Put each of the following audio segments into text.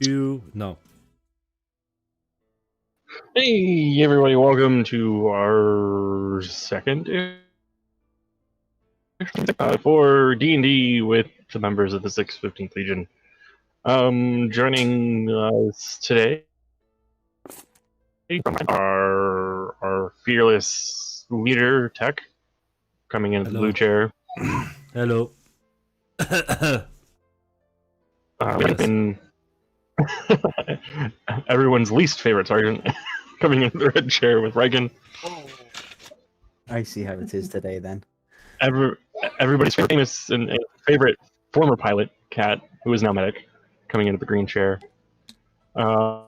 2, no. Hey everybody, welcome to our second for D&D with the members of the 615th Legion. Joining us today our fearless leader, Tech, coming into the blue chair. Hello. Been everyone's least favorite sergeant coming into the red chair with Reagan. I see how it is today then. Everybody's famous and favorite former pilot, Kat, who is now medic, coming into the green chair. Notice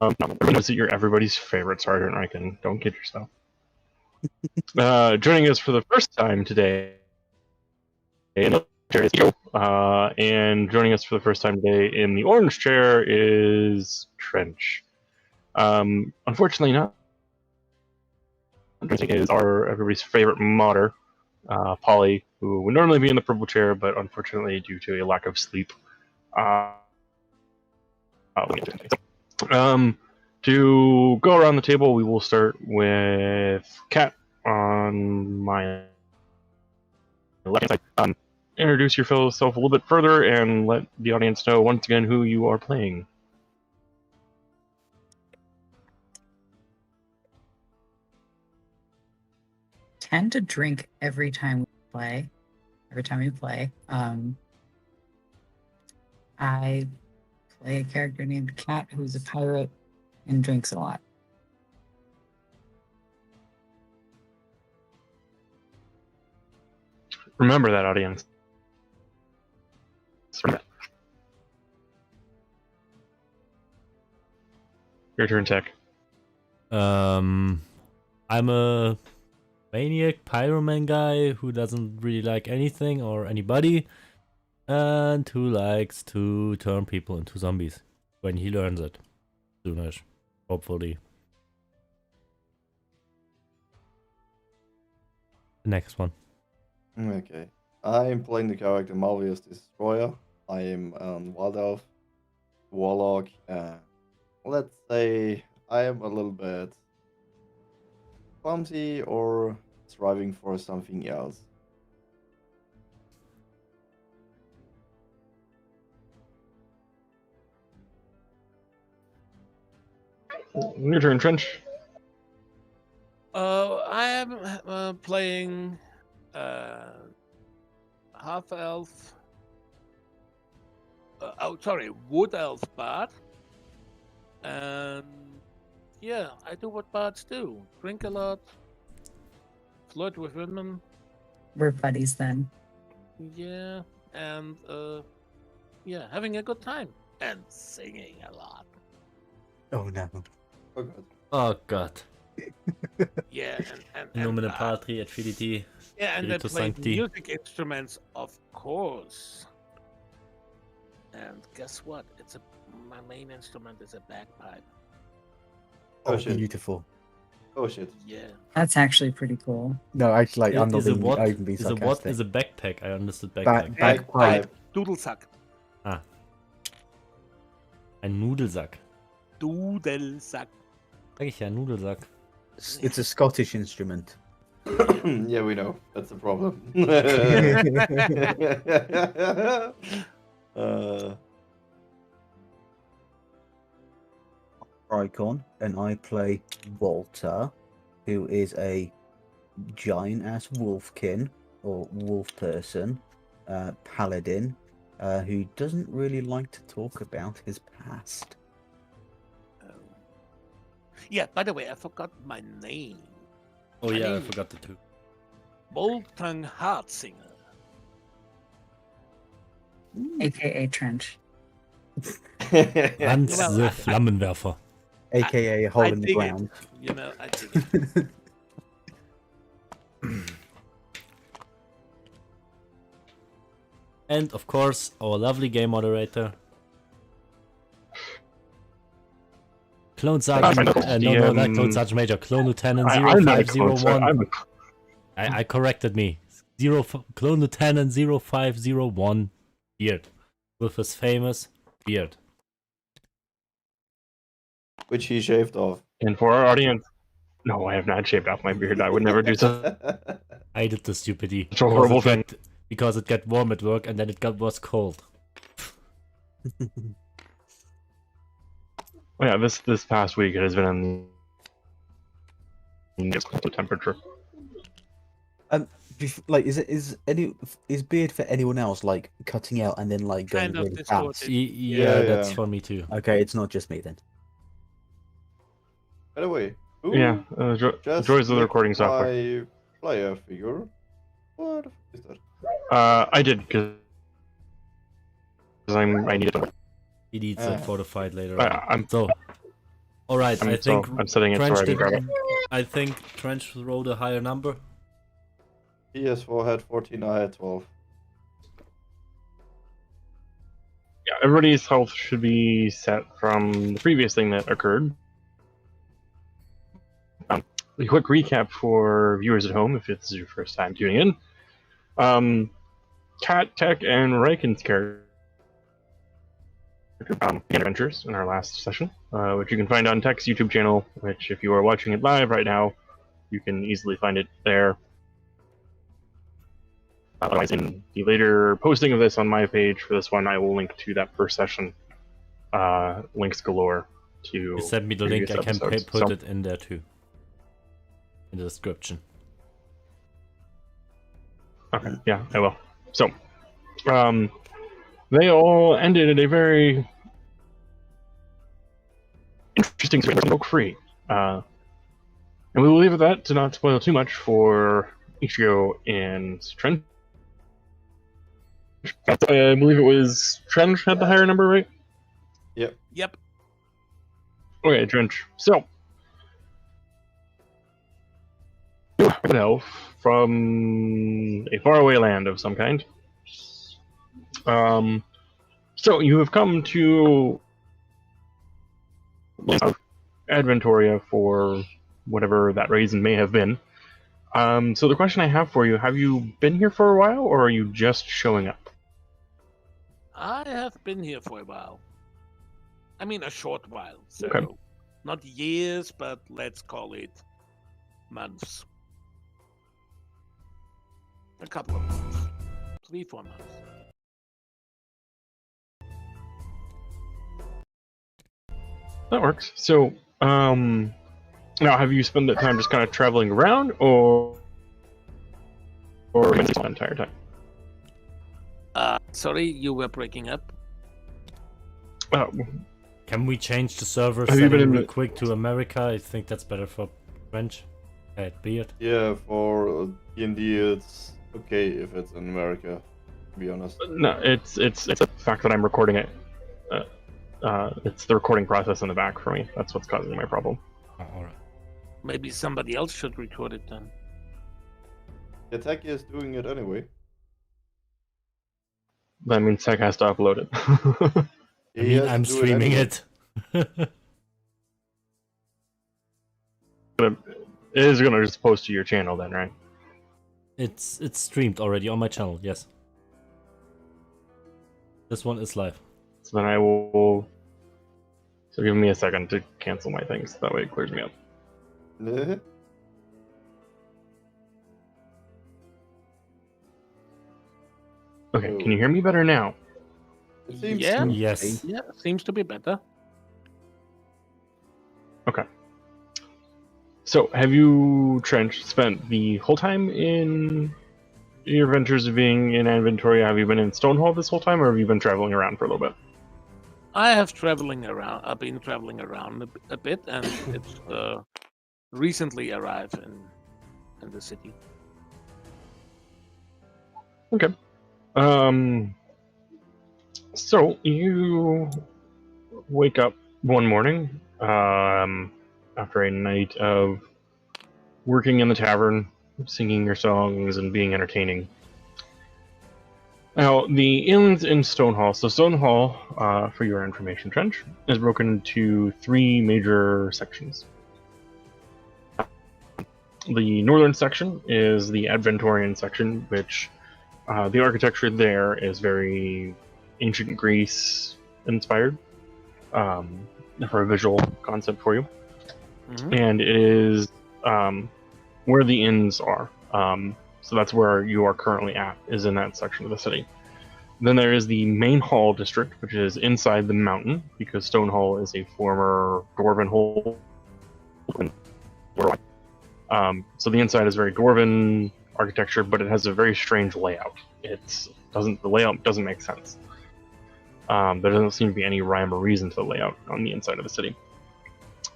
that you're everybody's favorite Sergeant Riken. Don't kid yourself. Joining us for the first time today, and joining us for the first time today in the orange chair is Trench. Unfortunately, not. Is everybody's favorite modder, Polly, who would normally be in the purple chair, but unfortunately, due to a lack of sleep, to go around the table, we will start with Kat on my left side. Introduce yourself a little bit further and let the audience know once again who you are playing. Tend to drink every time we play. I play a character named Kat who's a pirate and drinks a lot. Remember that, audience. Your turn, Tech. I'm a maniac pyroman guy who doesn't really like anything or anybody, and who likes to turn people into zombies when he learns it soonish, hopefully. The next one. Okay. I'm playing the character Marvelous Destroyer. I am Wild Elf, Warlock. Let's say I am a little bit clumsy or striving for something else. Your turn, Trench. I am playing half elf. Wood elf bard. And yeah, I do what bards do: drink a lot, flirt with women. We're buddies then. Yeah, and having a good time and singing a lot. Oh no. Oh god. Oh god. Yeah, and In nomine Patri et Filii. yeah, and I Spiritus play Sancti. music instruments, of course. And guess what? My main instrument is a bagpipe. Oh Oh, shit. beautiful. Oh shit. Yeah. That's actually pretty cool. No, I'm not Is a being, what? I can be Is a sarcastic. what? Is a backpack? I understood backpack. Bagpipe. Dudelsack. Ein Nudelsack. Dudelsack. Sag ich ja, Nudelsack. It's a Scottish instrument. Yeah, we know. That's the problem. Icon, and I play Walter, who is a giant-ass wolfkin, or wolf person, paladin, who doesn't really like to talk about his past. Yeah, by the way, I forgot my name. Oh yeah, I name- forgot the two. Boltung Hartsinger. AKA Trench. Hans Well, the I- Flammenwerfer. AKA a hole in the dig ground. You know, I dig it. And of course, our lovely game moderator. Clone Sergeant, not Clone Sergeant Major, Clone Lieutenant I'm not a clone, sir. 0501. I corrected me. Clone Lieutenant 0501 here with his famous beard. Which he shaved off. And for our audience, no, I have not shaved off my beard. I would never do so. I did the stupidity. It's a horrible thing. Because it got warm at work and then was cold. Oh, yeah, this past week it has been in the temperature. Like, is beard for anyone else like cutting out and then like going Kind of really distorted. fast? Yeah, Yeah, that's yeah. for me too. Okay, it's not just me then. By the way, who Yeah, just joys of the nicked recording software. my player figure. What is that? I did because I needed it. He needs it for the fight later. I'm So, all right. I think I'm setting it so Trench I can grab it. I think Trench rolled a higher number. PS4 had 14, I had 12. Yeah, everybody's health should be set from the previous thing that occurred. A quick recap for viewers at home, if this is your first time tuning in. Cat, Tech, and Riken's character adventures in our last session, which you can find on Tech's YouTube channel, which if you are watching it live right now, you can easily find it there. Otherwise, in the later posting of this on my page for this one, I will link to that first session. Links galore to. You send me the link. previous I can episodes. put So- it in there too. In the description. Okay, yeah, I will. So, they all ended at a very interesting smoke free. And we will leave it at that to not spoil too much for Ichigo and Trench. I believe it was Trench had the higher number, right? Yep. Okay, Trench. So, an elf from a faraway land of some kind. So you have come to Adventoria for whatever that reason may have been. So the question I have for you, have you been here for a while, or are you just showing up? I have been here for a while. I mean, a short while. So, Okay. not years, but let's call it months. A couple of months. 3-4 months. That works. So, now have you spent that time just kind of traveling around, or the entire time? Sorry, you were breaking up. Can we change the server Have you been setting in real the- quick to America? I think that's better for French. Beard. Yeah, for DnD it's okay if it's in America, to be honest. No, it's a fact that I'm recording it. It's the recording process in the back for me. That's what's causing my problem. Oh, alright. Maybe somebody else should record it then. The tech is doing it anyway. That means Tech has to upload it. I mean, I'm streaming it. It is gonna just post to your channel then, right? It's streamed already on my channel, yes. This one is live. So then I will. So give me a second to cancel my things. That way it clears me up. Okay, can you hear me better now? It seems Yeah. to. Yes. Yeah, seems to be better. So, have you, Trench, spent the whole time in your adventures of being in Adventoria? Have you been in Stonehall this whole time, or have you been traveling around for a little bit? I have traveling around. I've been traveling around a bit, and it's recently arrived in the city. Okay. So you wake up one morning, after a night of working in the tavern, singing your songs and being entertaining. Now, the inns in Stonehall. So Stonehall, for your information, Trench, is broken into 3 major sections. The northern section is the Adventorian section, which the architecture there is very ancient Greece, inspired for a visual concept for you. Mhm. And it is where the inns are. So that's where you are currently at, is in that section of the city. Then there is the main hall district, which is inside the mountain, because Stone Hall is a former dwarven hole. So the inside is very dwarven architecture, but it has a very strange layout. The layout doesn't make sense. There doesn't seem to be any rhyme or reason to the layout on the inside of the city.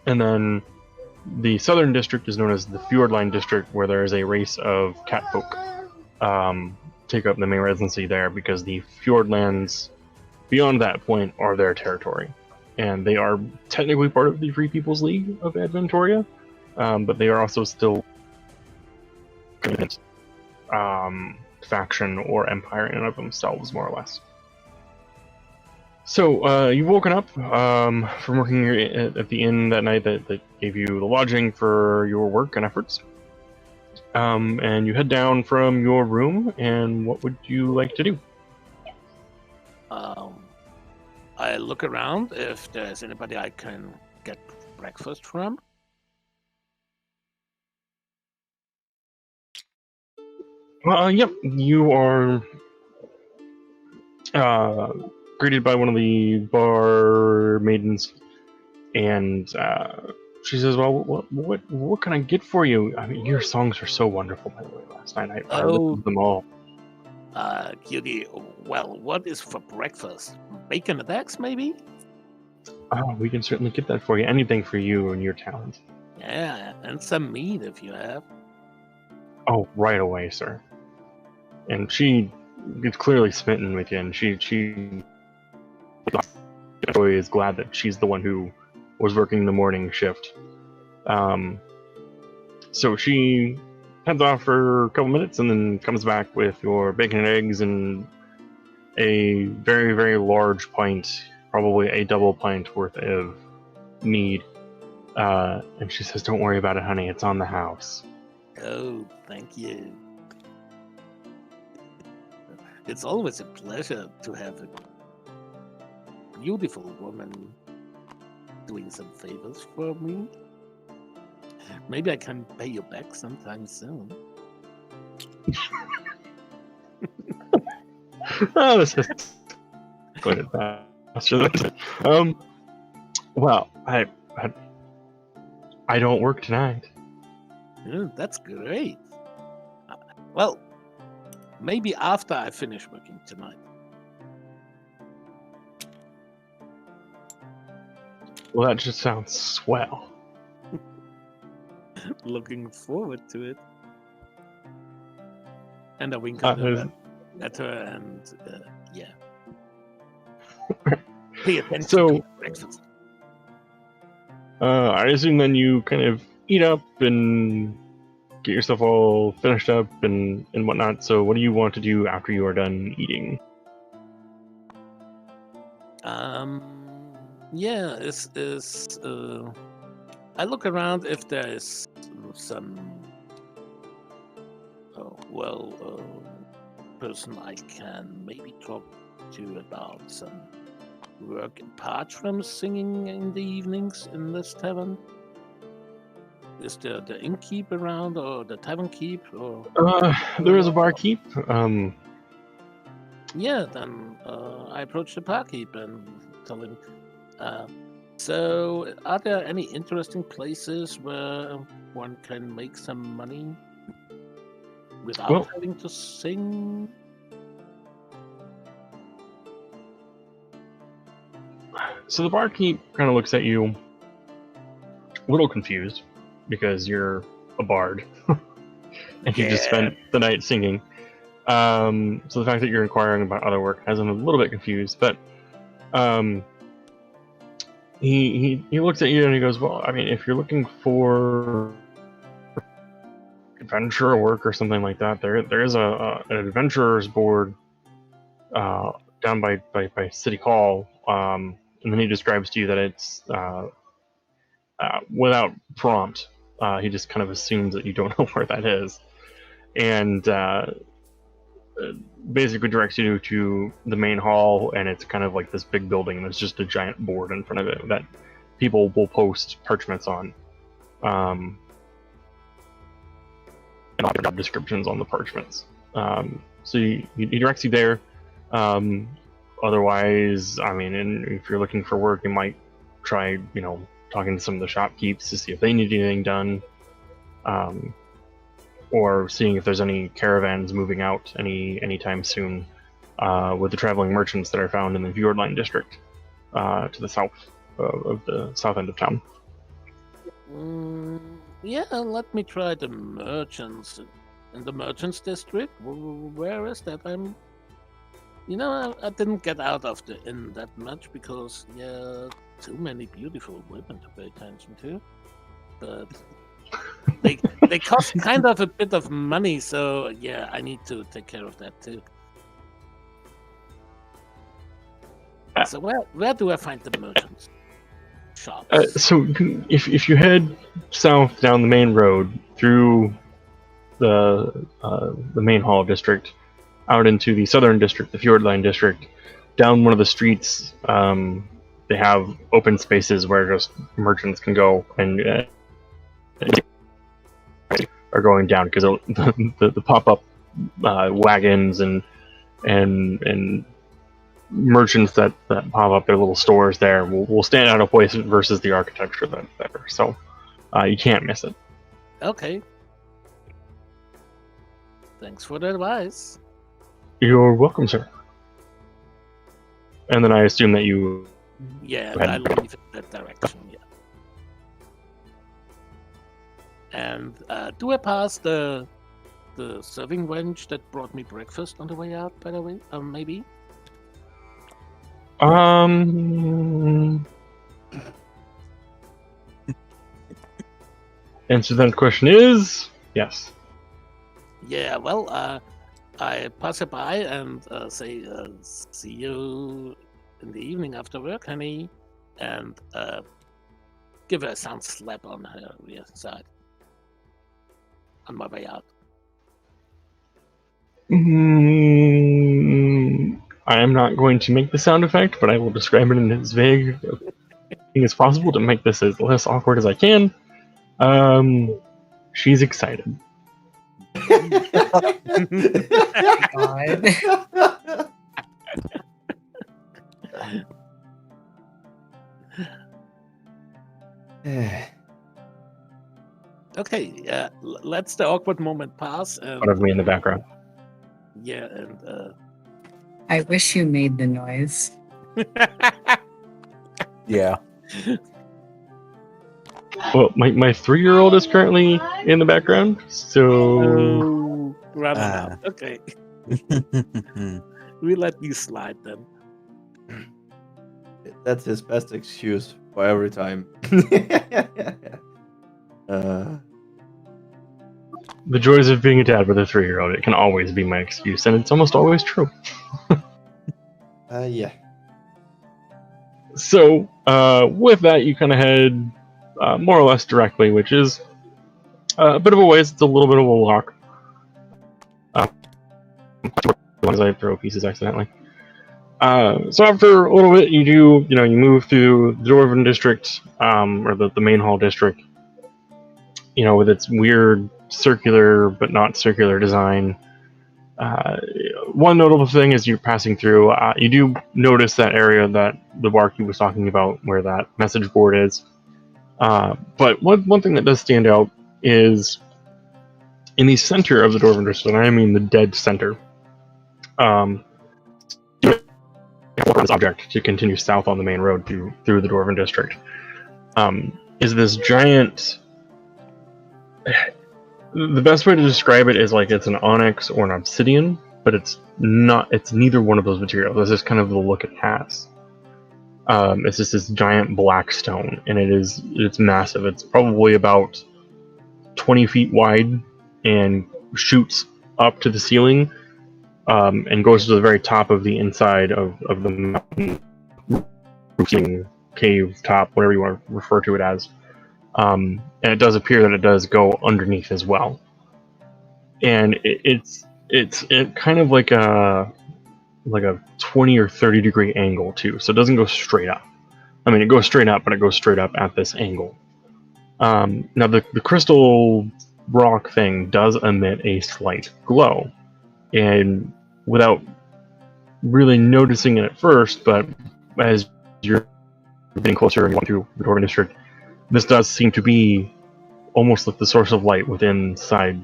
And then the southern district is known as the Fjordline district, where there is a race of catfolk take up the main residency there, because the Fjordlands beyond that point are their territory. And they are technically part of the Free People's League of Adventoria, but they are also still faction or empire in and of themselves, more or less. So you've woken up from working here at the inn that night that gave you the lodging for your work and efforts. And you head down from your room, and what would you like to do? I look around if there's anybody I can get breakfast from. Yep, you are greeted by one of the bar maidens, and she says, "Well, what can I get for you? I mean, your songs are so wonderful, by the way. Last night I listened to them all." Cutie, well, what is for breakfast? Bacon and eggs, maybe? Oh, we can certainly get that for you. Anything for you and your talent. Yeah, and some meat if you have. Oh, right away, sir. And she is clearly smitten with you, and she is glad that she's the one who was working the morning shift. So she heads off for a couple minutes and then comes back with your bacon and eggs and a very, very large pint, probably a double pint worth of mead. And she says, "Don't worry about it, honey. It's on the house." Oh, thank you. It's always a pleasure to have a beautiful woman doing some favors for me. Maybe I can pay you back sometime soon. Oh, this is going to faster than well, I don't work tonight. Yeah, that's great. Well, maybe after I finish working tonight. Well, that just sounds swell. Looking forward to it. And I wink at her and yeah. Pay attention to breakfast. I assume then you kind of eat up and get yourself all finished up and whatnot. So what do you want to do after you are done eating? Yeah, I look around if there is some person I can maybe talk to about some work apart from singing in the evenings in this tavern. Is there the innkeep around, or the tavern keep, or? There is a barkeep. Yeah, then I approach the barkeep and tell him. So, are there any interesting places where one can make some money without having to sing? So the barkeep kind of looks at you, a little confused, because you're a bard, and you just spent the night singing. So the fact that you're inquiring about other work has him a little bit confused, but he looks at you and he goes, "Well, I mean, if you're looking for adventure work or something like that, there is an adventurers board down by City Hall." And then he describes to you that it's without prompt. He just kind of assumes that you don't know where that is, and basically directs you to the main hall, and it's kind of like this big building. There's just a giant board in front of it that people will post parchments on, and job descriptions on the parchments. So he directs you there. Otherwise, I mean, if you're looking for work, you might try, talking to some of the shopkeepers to see if they need anything done, or seeing if there's any caravans moving out anytime soon, with the traveling merchants that are found in the Fjordline district, to the south of the south end of town. Yeah, let me try the merchants. In the merchants district? Where is that? I didn't get out of the inn that much because, too many beautiful women to pay attention to. But they cost kind of a bit of money, so yeah, I need to take care of that too. So where do I find the merchants? Shops. So if you head south down the main road through the main hall district, out into the southern district, the Fjordline district, down one of the streets, they have open spaces where just merchants can go and are going down, because the pop-up wagons and merchants that pop up their little stores there will stand out of place versus the architecture that's there. So you can't miss it. Okay. Thanks for the advice. You're welcome, sir. And then I assume that you... Yeah, I leave in that direction, yeah. And do I pass the serving wench that brought me breakfast on the way out, by the way? Maybe? Answer that question is yes. Yeah, well, I pass her by and say, see you in the evening after work, honey, and give her a sound slap on her rear side on my way out. I am not going to make the sound effect, but I will describe it in as vague as possible to make this as less awkward as I can. She's excited. Okay, let's the awkward moment pass. And, One of me in the background. Yeah, and I wish you made the noise. Yeah. Well, my 3-year-old is currently in the background, so... Rather not. Okay. We let you slide then. That's his best excuse for every time. The joys of being a dad with a 3-year-old, it can always be my excuse, and it's almost always true. Yeah. So, with that, you kind of head more or less directly, which is a bit of a ways. It's a little bit of a walk. As I throw pieces accidentally. So after a little bit, you move through the Dwarven district, or the main hall district. With its weird circular but not circular design. One notable thing as you're passing through, you do notice that area that the barkeep was talking about, where that message board is. But one thing that does stand out is in the center of the Dwarven district, and I mean the dead center. This object to continue south on the main road through the Dwarven district is this giant. The best way to describe it is like it's an onyx or an obsidian, but it's not. It's neither one of those materials. This is kind of the look it has. It's just this giant black stone, and it's massive. It's probably about 20 feet wide and shoots up to the ceiling, and goes to the very top of the inside of the mountain, cave top, whatever you want to refer to it as. And it does appear that it does go underneath as well. And it's it's kind of like a 20 or 30 degree angle too, so it doesn't go straight up. I mean, it goes straight up, but it goes straight up at this angle. Now the crystal rock thing does emit a slight glow, and without really noticing it at first, but as you're getting closer and going through the Dwarven District, this does seem to be almost like the source of light within inside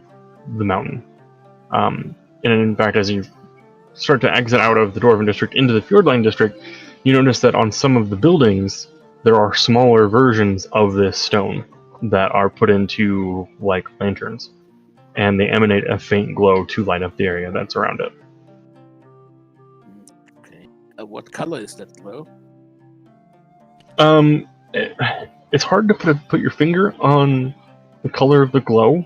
the mountain. And in fact, as you start to exit out of the Dwarven District into the Fjordline District, you notice that on some of the buildings there are smaller versions of this stone that are put into like lanterns, and they emanate a faint glow to light up the area that's around it. Okay. What color is that glow? It's hard to put your finger on the color of the glow,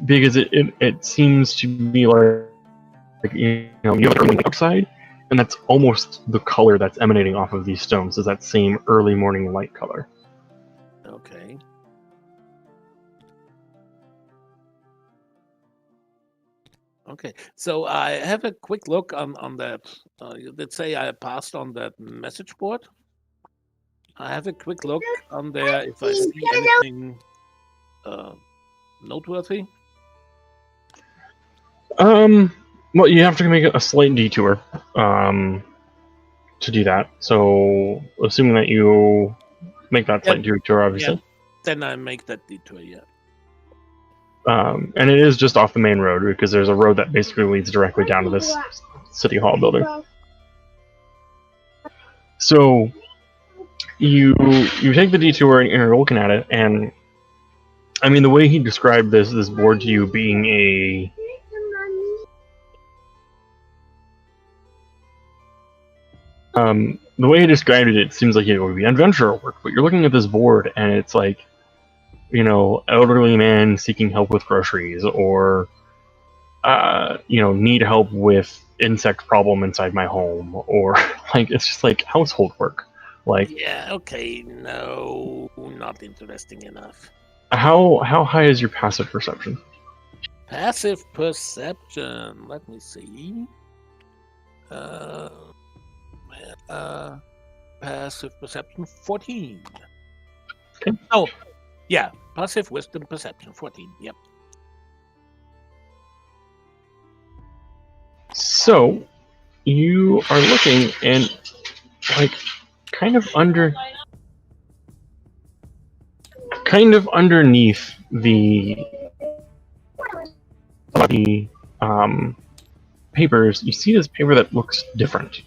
because it seems to be like you have the outside, and that's almost the color that's emanating off of these stones, is that same early morning light color. Okay. Okay, so I have a quick look on that. You did say I passed on that message board. I have a quick look on there if I see anything noteworthy. Well, you have to make a slight detour to do that. So, assuming that you make that slight detour, obviously. Yeah. Then I make that detour, yeah. And it is just off the main road, because there's a road that basically leads directly down to this City Hall building. So, you take the detour and you're looking at it, and I mean, the way he described this board to you being the way he described it, it seems like it would be adventurer work, but you're looking at this board and it's like, elderly man seeking help with groceries, or need help with insect problem inside my home, or like it's just like household work. Like, yeah, okay, no, not interesting enough. How high is your passive perception? Passive perception. Let me see. Passive perception 14. Okay. Oh, yeah. Passive wisdom perception 14. Yep. So you are looking, and like kind of underneath the papers, you see this paper that looks different.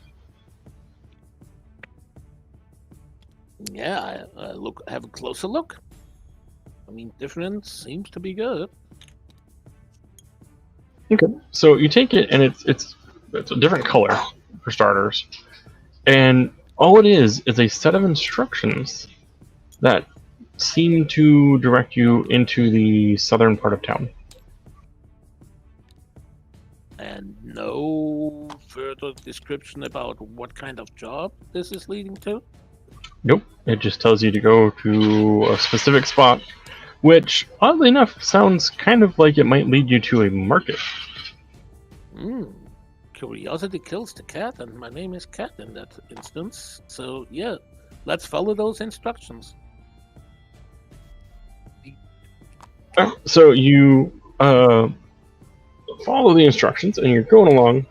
Yeah, I have a closer look. I mean, difference seems to be good. Okay. So you take it, and it's a different color for starters, and all it is a set of instructions that seem to direct you into the southern part of town. And no further description about what kind of job this is leading to? Nope. It just tells you to go to a specific spot, which, oddly enough, sounds kind of like it might lead you to a market. Curiosity kills the cat, and my name is Cat in that instance. So, yeah, let's follow those instructions. So you follow the instructions, and you're going along.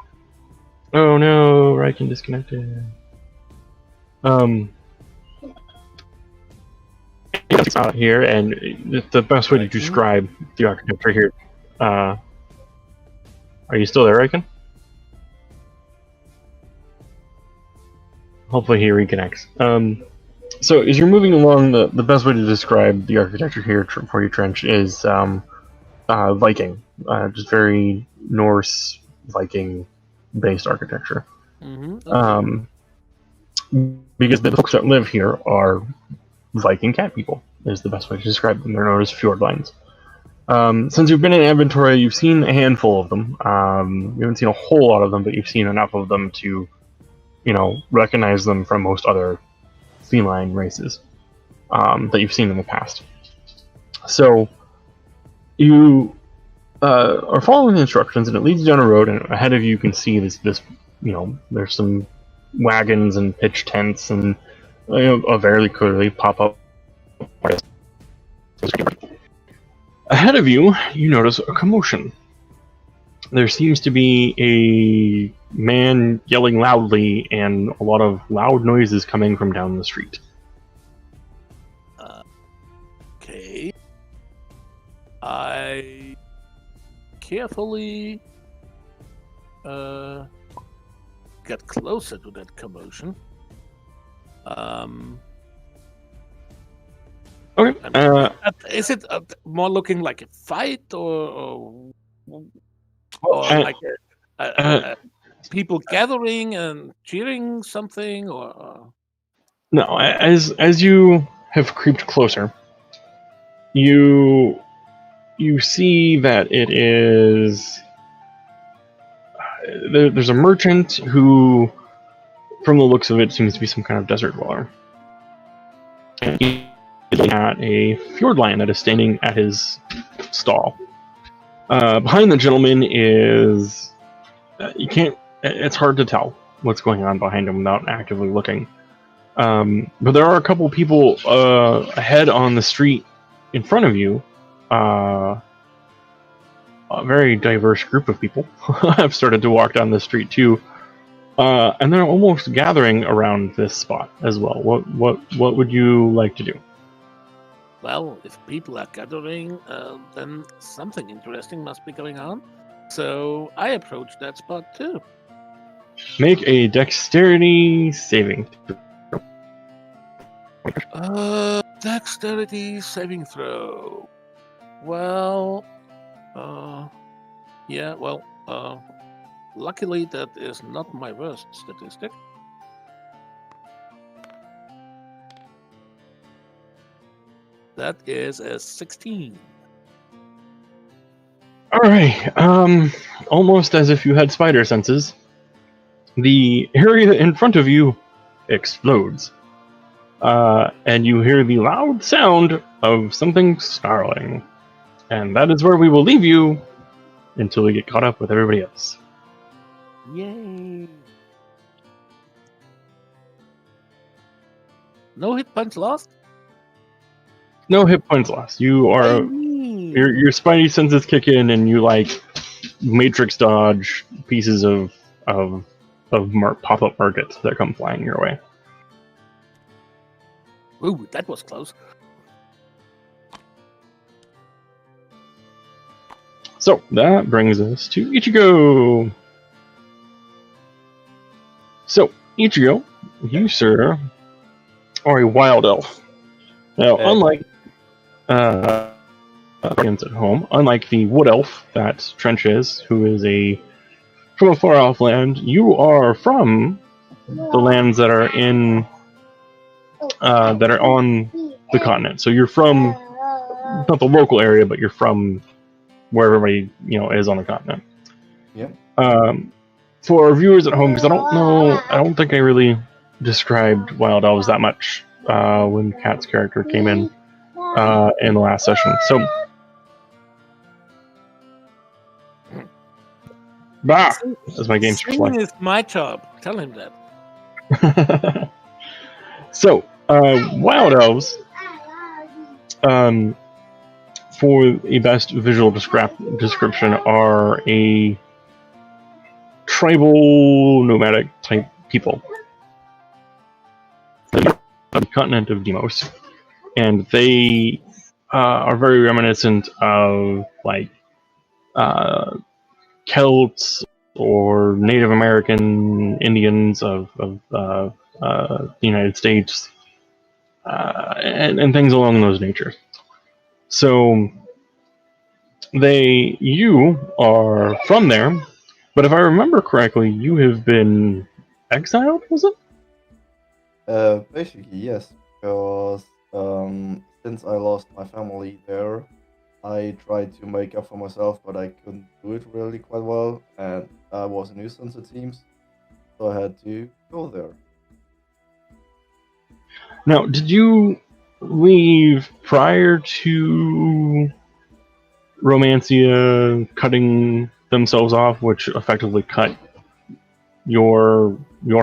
Oh no, Riken disconnected. Out here, and the best way to describe the architecture here. Are you still there, Riken? Hopefully he reconnects. So as you're moving along, the best way to describe the architecture here for your trench is Viking, just very Norse Viking based architecture. Okay. Because the folks that live here are Viking cat people, is the best way to describe them. They're known as Fjordlines. Since you've been in Adventoria, you've seen a handful of them. You haven't seen a whole lot of them, but you've seen enough of them to, recognize them from most other feline races that you've seen in the past. So you are following the instructions, and it leads down a road. And ahead of you, you can see this. There's some wagons and pitch tents, and very clearly pop up. Ahead of you, you notice a commotion. There seems to be a man yelling loudly, and a lot of loud noises coming from down the street. Okay. I carefully get closer to that commotion. Okay. Is it more looking like a fight or like people gathering and cheering something or? No, as you have creeped closer, you see that it is there's a merchant who, from the looks of it, seems to be some kind of desert dweller. And he is at a fjord lion that is standing at his stall. Behind the gentleman is it's hard to tell what's going on behind him without actively looking. But there are a couple people ahead on the street in front of you. A very diverse group of people have started to walk down the street too, and they're almost gathering around this spot as well. What would you like to do? Well, if people are gathering, then something interesting must be going on. So I approach that spot too. Make a dexterity saving. Dexterity saving throw. Well, yeah, well, luckily that is not my worst statistic. That is a 16. Alright, almost as if you had spider senses, the area in front of you explodes. And you hear the loud sound of something snarling. And that is where we will leave you until we get caught up with everybody else. Yay! No hit points lost? No hit points lost. You are your spidey senses kick in, and you matrix dodge pieces of pop-up markets that come flying your way. Ooh, that was close. So that brings us to Ichigo. So Ichigo, you sir are a wild elf. Now, unlike friends at home, unlike the wood elf that Trench is, who is from a far off land, you are from the lands that are on the continent. So you're from not the local area, but you're from where everybody is on the continent. Yep. For our viewers at home, because I don't think I really described wild elves that much when Kat's character came in the last session. So, as my game Singing is my job. Tell him that. So, wild elves, for a best visual description, are a tribal nomadic type people. On the continent of Deimos, and they are very reminiscent of Celts or Native American Indians of the United States, and things along those natures. So you are from there, but if I remember correctly, you have been exiled, was it? Basically, yes, because since I lost my family there, I tried to make up for myself, but I couldn't do it really quite well, and I was a nuisance it seems, so I had to go there. Now, did you leave prior to Romancia cutting themselves off, which effectively cut your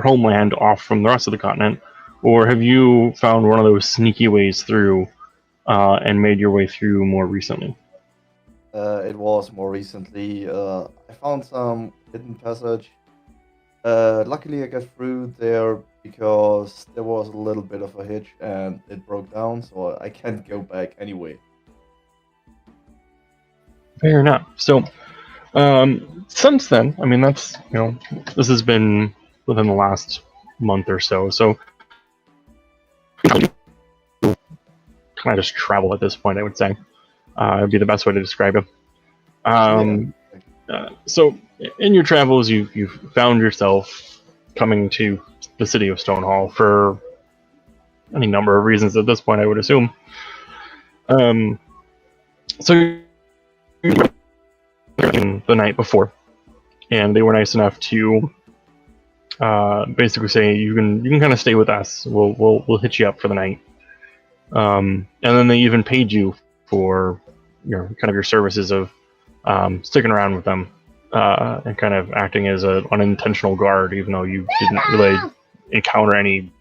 homeland off from the rest of the continent, or have you found one of those sneaky ways through and made your way through more recently? It was more recently. I found some hidden passage. Luckily, I got through there because there was a little bit of a hitch and it broke down, so I can't go back anyway. Fair enough. So, since then, I mean, that's, this has been within the last month or so. So, kind of just travel at this point, I would say. Would be the best way to describe it. So, in your travels, you've found yourself coming to the city of Stonehall for any number of reasons at this point, I would assume. So the night before, and they were nice enough to basically say you can kind of stay with us. We'll hit you up for the night, and then they even paid you for your services of sticking around with them and kind of acting as an unintentional guard, even though you didn't really encounter any.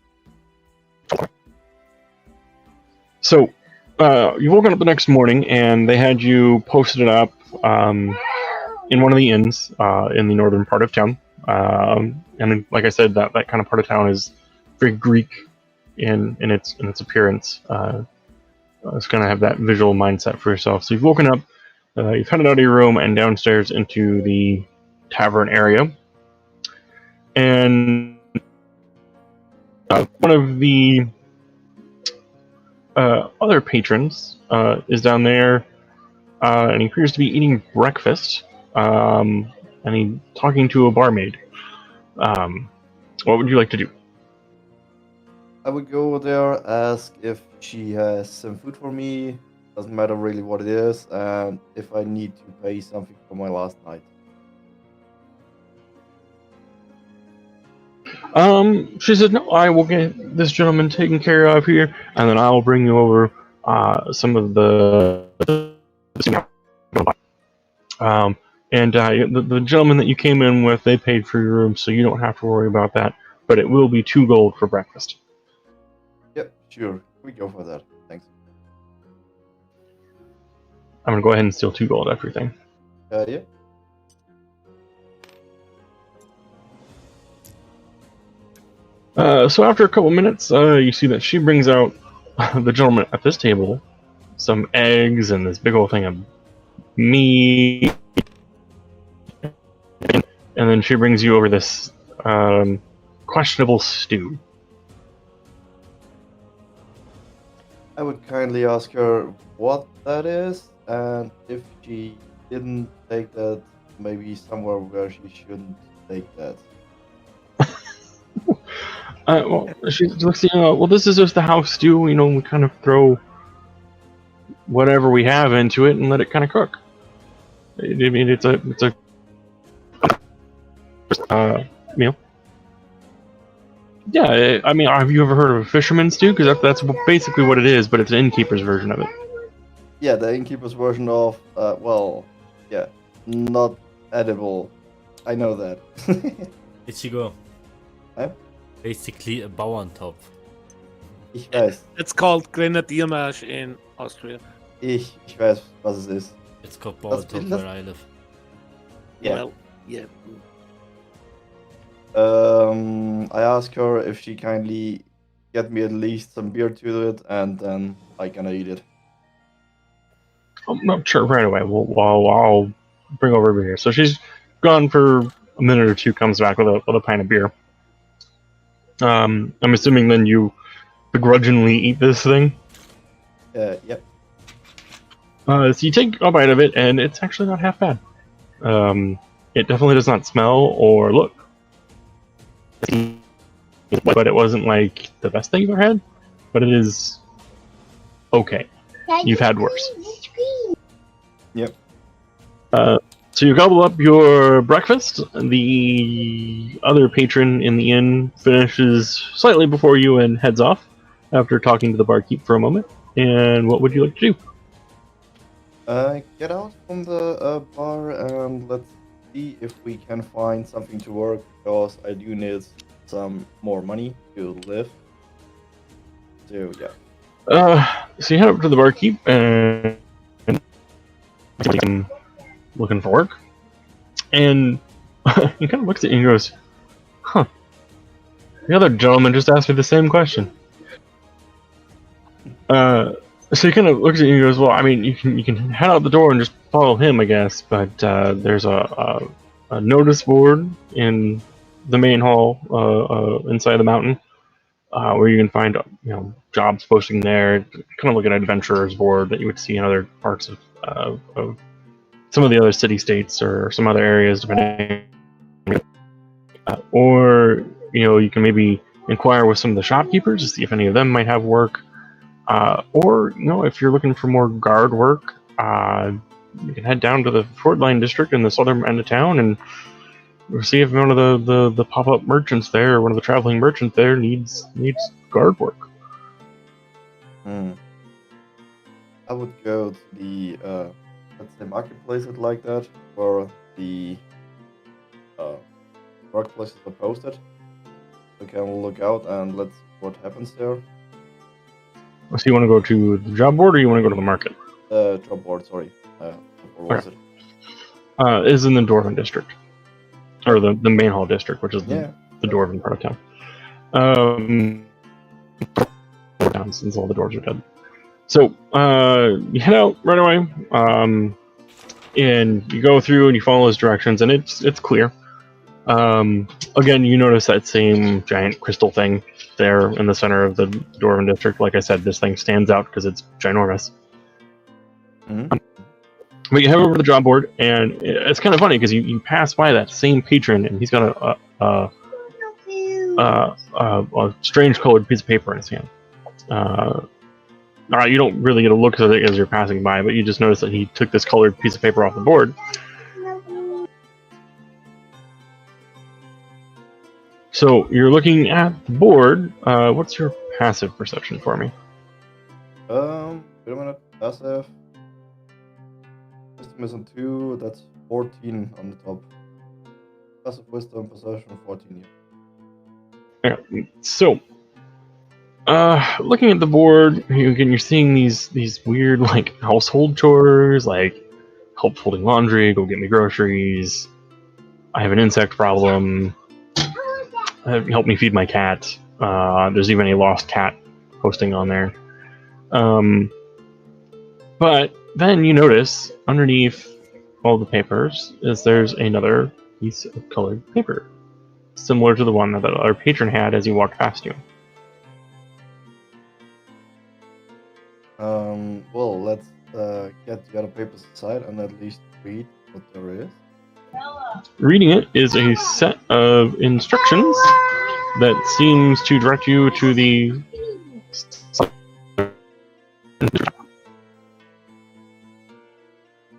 So you woke up the next morning, and they had you posted up in one of the inns in the northern part of town. And like I said, that kind of part of town is very Greek in its appearance. It's going to have that visual mindset for yourself. So you've woken up, you've headed out of your room and downstairs into the tavern area. And one of the other patrons is down there, and he appears to be eating breakfast, and he's talking to a barmaid. What would you like to do? I would go over there, ask if she has some food for me. Doesn't matter really what it is, and if I need to pay something for my last night. She said, "No, I will get this gentleman taken care of here, and then I'll bring you over some of the and the gentleman that you came in with, they paid for your room, so you don't have to worry about that. But it will be 2 gold for breakfast." Yep, sure. We go for that. Thanks. I'm gonna go ahead and steal 2 gold everything. Yeah. So after a couple minutes, you see that she brings out the gentleman at this table some eggs and this big old thing of meat, and then she brings you over this questionable stew. I would kindly ask her what that is, and if she didn't take that, maybe somewhere where she shouldn't take that. Well, she looks, well, this is just the house stew. We kind of throw whatever we have into it and let it kind of cook. I mean, it's a meal. Yeah, I mean, have you ever heard of a fisherman's stew? Because that's basically what it is, but it's an innkeeper's version of it. Yeah, the innkeeper's version of, not edible. I know that. Ichigo. Huh? Basically a Bauerntopf. Ich weiß. It's called Grenadiermarsch in Austria. Ich weiß, was es ist. It's called Bauerntopf where I live. Yeah. Well, yeah. I ask her if she kindly get me at least some beer to it, and then I can eat it. Oh, no, sure, right away. I'll bring over beer. So she's gone for a minute or two, comes back with a pint of beer. I'm assuming then you begrudgingly eat this thing? Yep. So you take a bite of it, and it's actually not half bad. It definitely does not smell or look, but it wasn't like the best thing you've ever had. But it is okay. You've had worse. Yep. So you gobble up your breakfast. The other patron in the inn finishes slightly before you and heads off after talking to the barkeep for a moment. And what would you like to do? Get out from the bar and let's see if we can find something to work, because I do need some more money to live. So yeah. So you head up to the barkeep and looking for work, and he kind of looks at you and goes, "Huh? The other gentleman just asked me the same question." So he kind of looks at you and goes, "Well, I mean, you can head out the door and just follow him, I guess. But there's a notice board in the main hall inside the mountain where you can find jobs posting there. Kind of like an adventurer's board that you would see in other parts of some of the other city states or some other areas, depending. Or you can maybe inquire with some of the shopkeepers to see if any of them might have work. Or if you're looking for more guard work, you can head down to the Fort Line district in the southern end of town and see if one of the pop-up merchants there, or one of the traveling merchants there, needs guard work." I would go to the let's say marketplaces like that, where the workplaces are posted. We can look out and let's see what happens there. So you want to go to the job board, or you want to go to the market? Job board, sorry. Where was it? Is in the Dwarven district, or the main hall district, which is the Dwarven part of town. Down since all the dwarves are dead. So you head out right away, and you go through and you follow his directions, and it's clear. Again, you notice that same giant crystal thing there in the center of the Dwarven district. Like I said, this thing stands out because it's ginormous. But you head over to the job board, and it's kind of funny because you pass by that same patron, and he's got a strange colored piece of paper in his hand. You don't really get a look at it as you're passing by, but you just notice that he took this colored piece of paper off the board. So you're looking at the board. What's your passive perception for me? Wait a minute. Passive. Wisdom is on 2. That's 14 on the top. Passive wisdom perception 14. Yeah. So, looking at the board, you're seeing these weird household chores, like help folding laundry, go get me groceries. I have an insect problem. Help me feed my cat. There's even a lost cat posting on there. But then you notice underneath all the papers there's another piece of colored paper, similar to the one that our patron had as you walked past you. Well, let's get the other papers aside and at least read what there is. Reading it is a set of instructions that seems to direct you to the...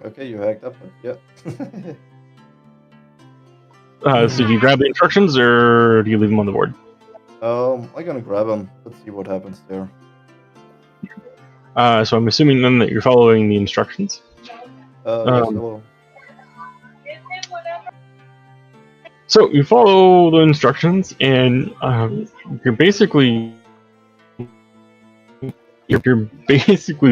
Okay, you hacked up, yeah. So do you grab the instructions, or do you leave them on the board? I'm gonna grab them. Let's see what happens there. So I'm assuming then that you're following the instructions. Yes, I will. So you follow the instructions, and you're basically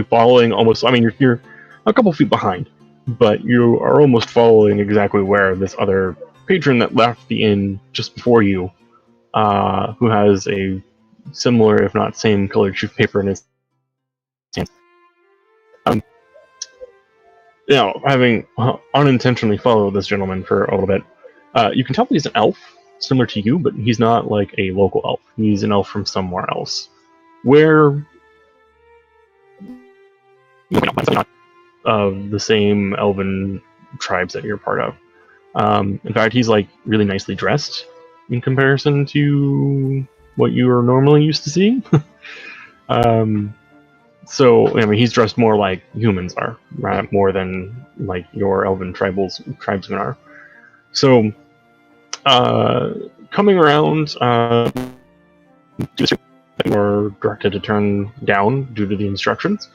following almost. I mean, you're a couple feet behind, but you are almost following exactly where this other patron that left the inn just before you, who has a similar, if not same, colored sheet of paper in his hand. Having unintentionally followed this gentleman for a little bit, you can tell he's an elf, similar to you, but he's not like a local elf. He's an elf from somewhere else, where of the same elven tribes that you're part of. In fact, he's really nicely dressed in comparison to what you are normally used to seeing. So, I mean, he's dressed more like humans are, right? More than like your elven tribesmen are. So, coming around, you're directed to turn down due to the instructions.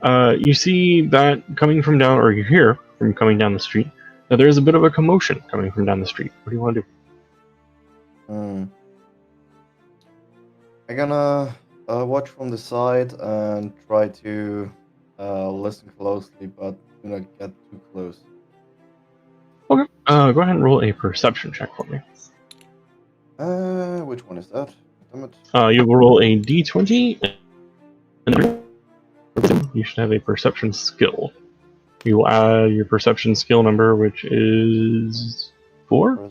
You see that coming from down, or you hear from coming down the street, that there's a bit of a commotion coming from down the street. What do you want to do? I'm gonna watch from the side and try to listen closely, but do not get too close. Okay. Go ahead and roll a perception check for me. Which one is that? Damn it. You will roll a d20, and you should have a perception skill. You will add your perception skill number, which is 4?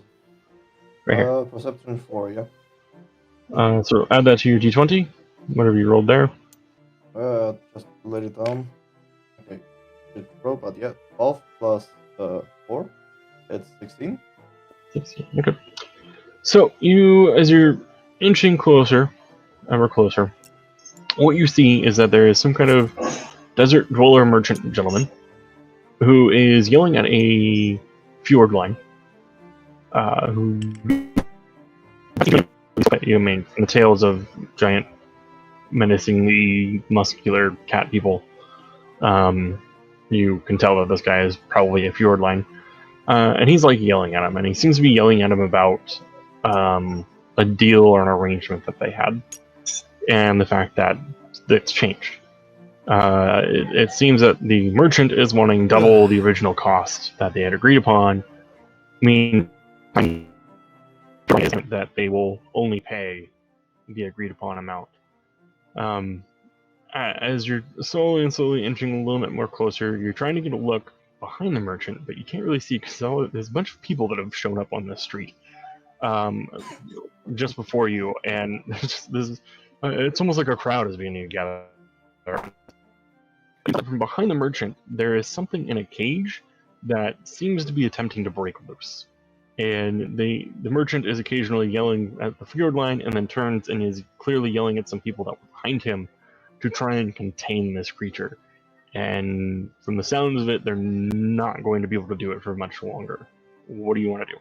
Right here. Perception 4, yeah. So add that to your d20, whatever you rolled there. Just let it down. Okay. It roll, but yeah, 12 plus 4. It's 16. 16. Okay. So as you're inching closer, ever closer, what you see is that there is some kind of desert dweller merchant gentleman who is yelling at a fjord line. Who you mean from the tales of giant, menacingly muscular cat people. You can tell that this guy is probably a fjord line, and he's like yelling at him, and he seems to be yelling at him about a deal or an arrangement that they had, and the fact that it's changed. It seems that the merchant is wanting double the original cost that they had agreed upon, meaning that they will only pay the agreed upon amount. As you're slowly inching a little bit more closer, you're trying to get a look behind the merchant, but you can't really see because there's a bunch of people that have shown up on the street just before you, and it's almost like a crowd is beginning to gather. From behind the merchant, there is something in a cage that seems to be attempting to break loose. And the merchant is occasionally yelling at the fjord line and then turns and is clearly yelling at some people that were behind him to try and contain this creature. And from the sounds of it, they're not going to be able to do it for much longer. What do you want to do?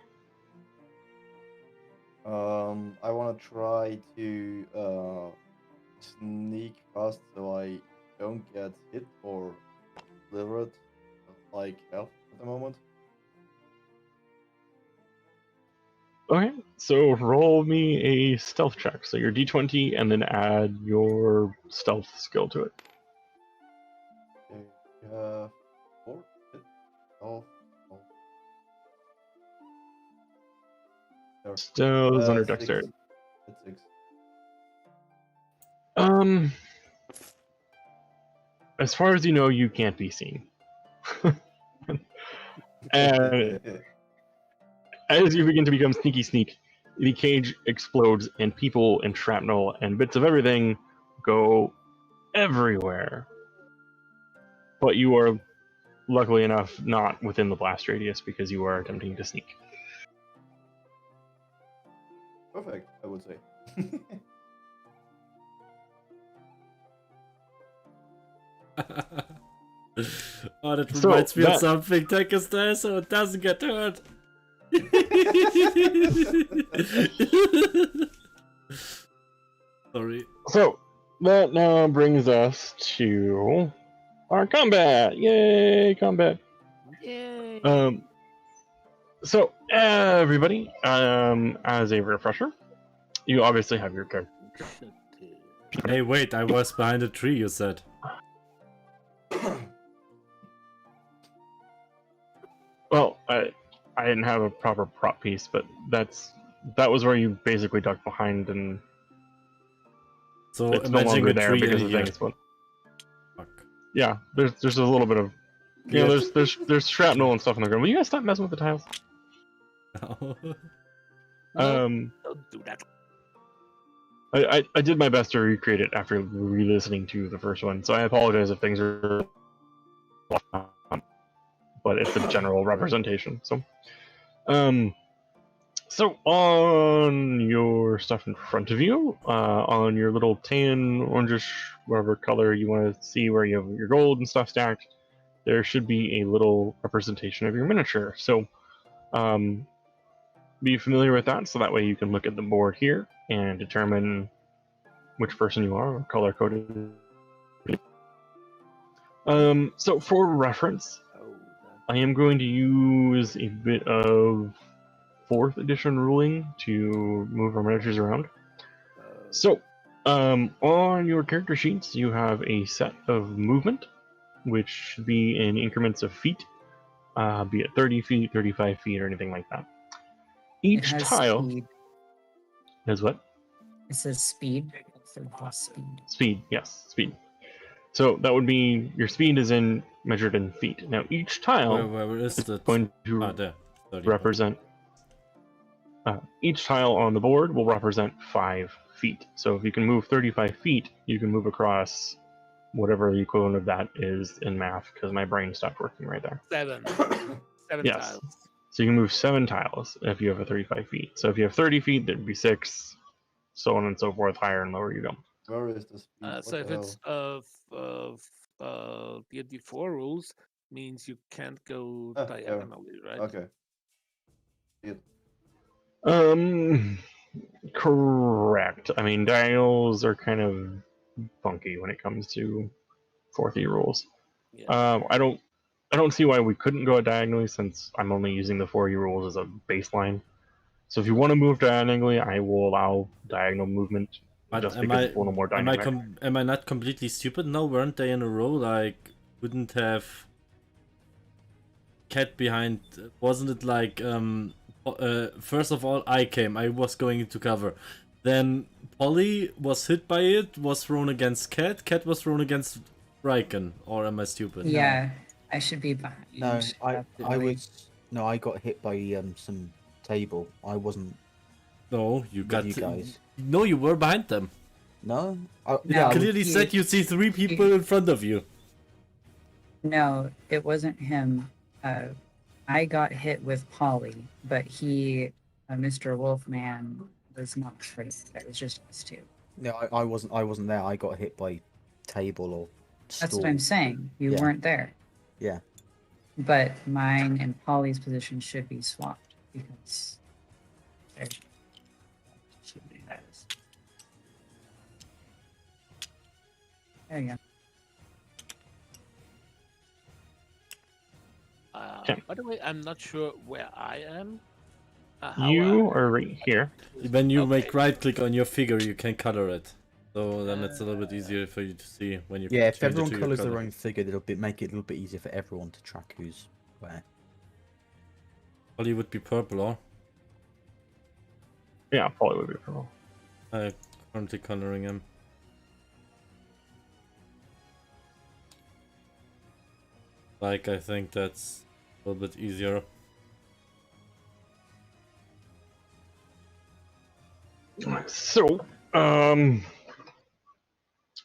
I want to try to sneak past so I don't get hit or delivered like health at the moment. Okay, so roll me a stealth check. So your d20 and then add your stealth skill to it. Okay, 4 hit. Oh. Still is under 6. dexterity. It's 6. As far as you know, you can't be seen. And as you begin to become sneak, the cage explodes and people and shrapnel and bits of everything go everywhere. But you are, luckily enough, not within the blast radius because you are attempting to sneak. Perfect, I would say. Oh, that So reminds me of that- something. Take a stare so it doesn't get hurt. Sorry. So that now brings us to our combat. Yay, combat! Yay! So everybody, as a refresher, you obviously have your character. Hey, wait, I was behind a tree, you said. Well, I didn't have a proper prop piece, but that was where you basically ducked behind, and So it's no imagining longer a there tree because in the here. thing is. Fuck. Yeah, there's a little bit of there's shrapnel and stuff on the ground. Will you guys stop messing with the tiles? Don't do that. I did my best to recreate it after re-listening to the first one, so I apologize if things are but it's a general representation. So on your stuff in front of you, on your little tan, orangish, whatever color you want to see where you have your gold and stuff stacked, there should be a little representation of your miniature. So be familiar with that, so that way you can look at the board here and determine which person you are, or color coded. So for reference, Oh, I am going to use a bit of 4th edition ruling to move our miniatures around. So, on your character sheets, you have a set of movement, which should be in increments of feet, be it 30 feet, 35 feet, or anything like that. It Each has tile speed. has what? It says speed. It's speed. Speed, yes, speed. So that would be your speed is in measured in feet. Now each tile Where is is that? going to Ah, there. 30. represent. Each tile on the board will represent 5 feet. So if you can move 35 feet, you can move across whatever the equivalent of that is in math, because my brain stopped working right there. 7. 7 Yes. tiles. So you can move 7 tiles if you have a 35 feet. So if you have 30 feet, there'd be 6, so on and so forth, higher and lower you go. Where is the speed? What So if the it's DnD 4 rules, means you can't go Ah, there. diagonally, right? Okay. Correct. I mean, dials are kind of funky when it comes to 4th rules. Yeah. I don't see why we couldn't go diagonally, since I'm only using the 4 rules as a baseline. So if you want to move diagonally, I will allow diagonal movement, But just am because I it's a little more am I dynamic. am I not completely stupid now? Weren't they in a row? Like, wouldn't have cat behind? Wasn't it like first of all I was going into cover, then Polly was hit by it, was thrown against cat. Cat was thrown against Riken. Or am I stupid? Yeah, I should be behind. No, I Polly. I got hit by some table. I wasn't No, you with got you guys. No, you were behind them. No, It No, clearly said you see 3 people in front of you. No, it wasn't him. I got hit with Polly, but Mr. Wolfman, was not right. It was just us two. no, I wasn't there. I got hit by table or stool. That's what I'm saying. You Yeah. weren't there. Yeah. But mine and Polly's position should be swapped because there should be those. There you go. By the way, I'm not sure where I am. You are right here. When you Okay. make right click on your figure, you can color it. So then it's a little bit easier for you to see when you Yeah, if change it everyone to your colours their color. own figure, make it a little bit easier for everyone to track who's where. Polly would be purple, or? Yeah, Polly would be purple. I'm currently coloring him. Like, I think that's a little bit easier. So,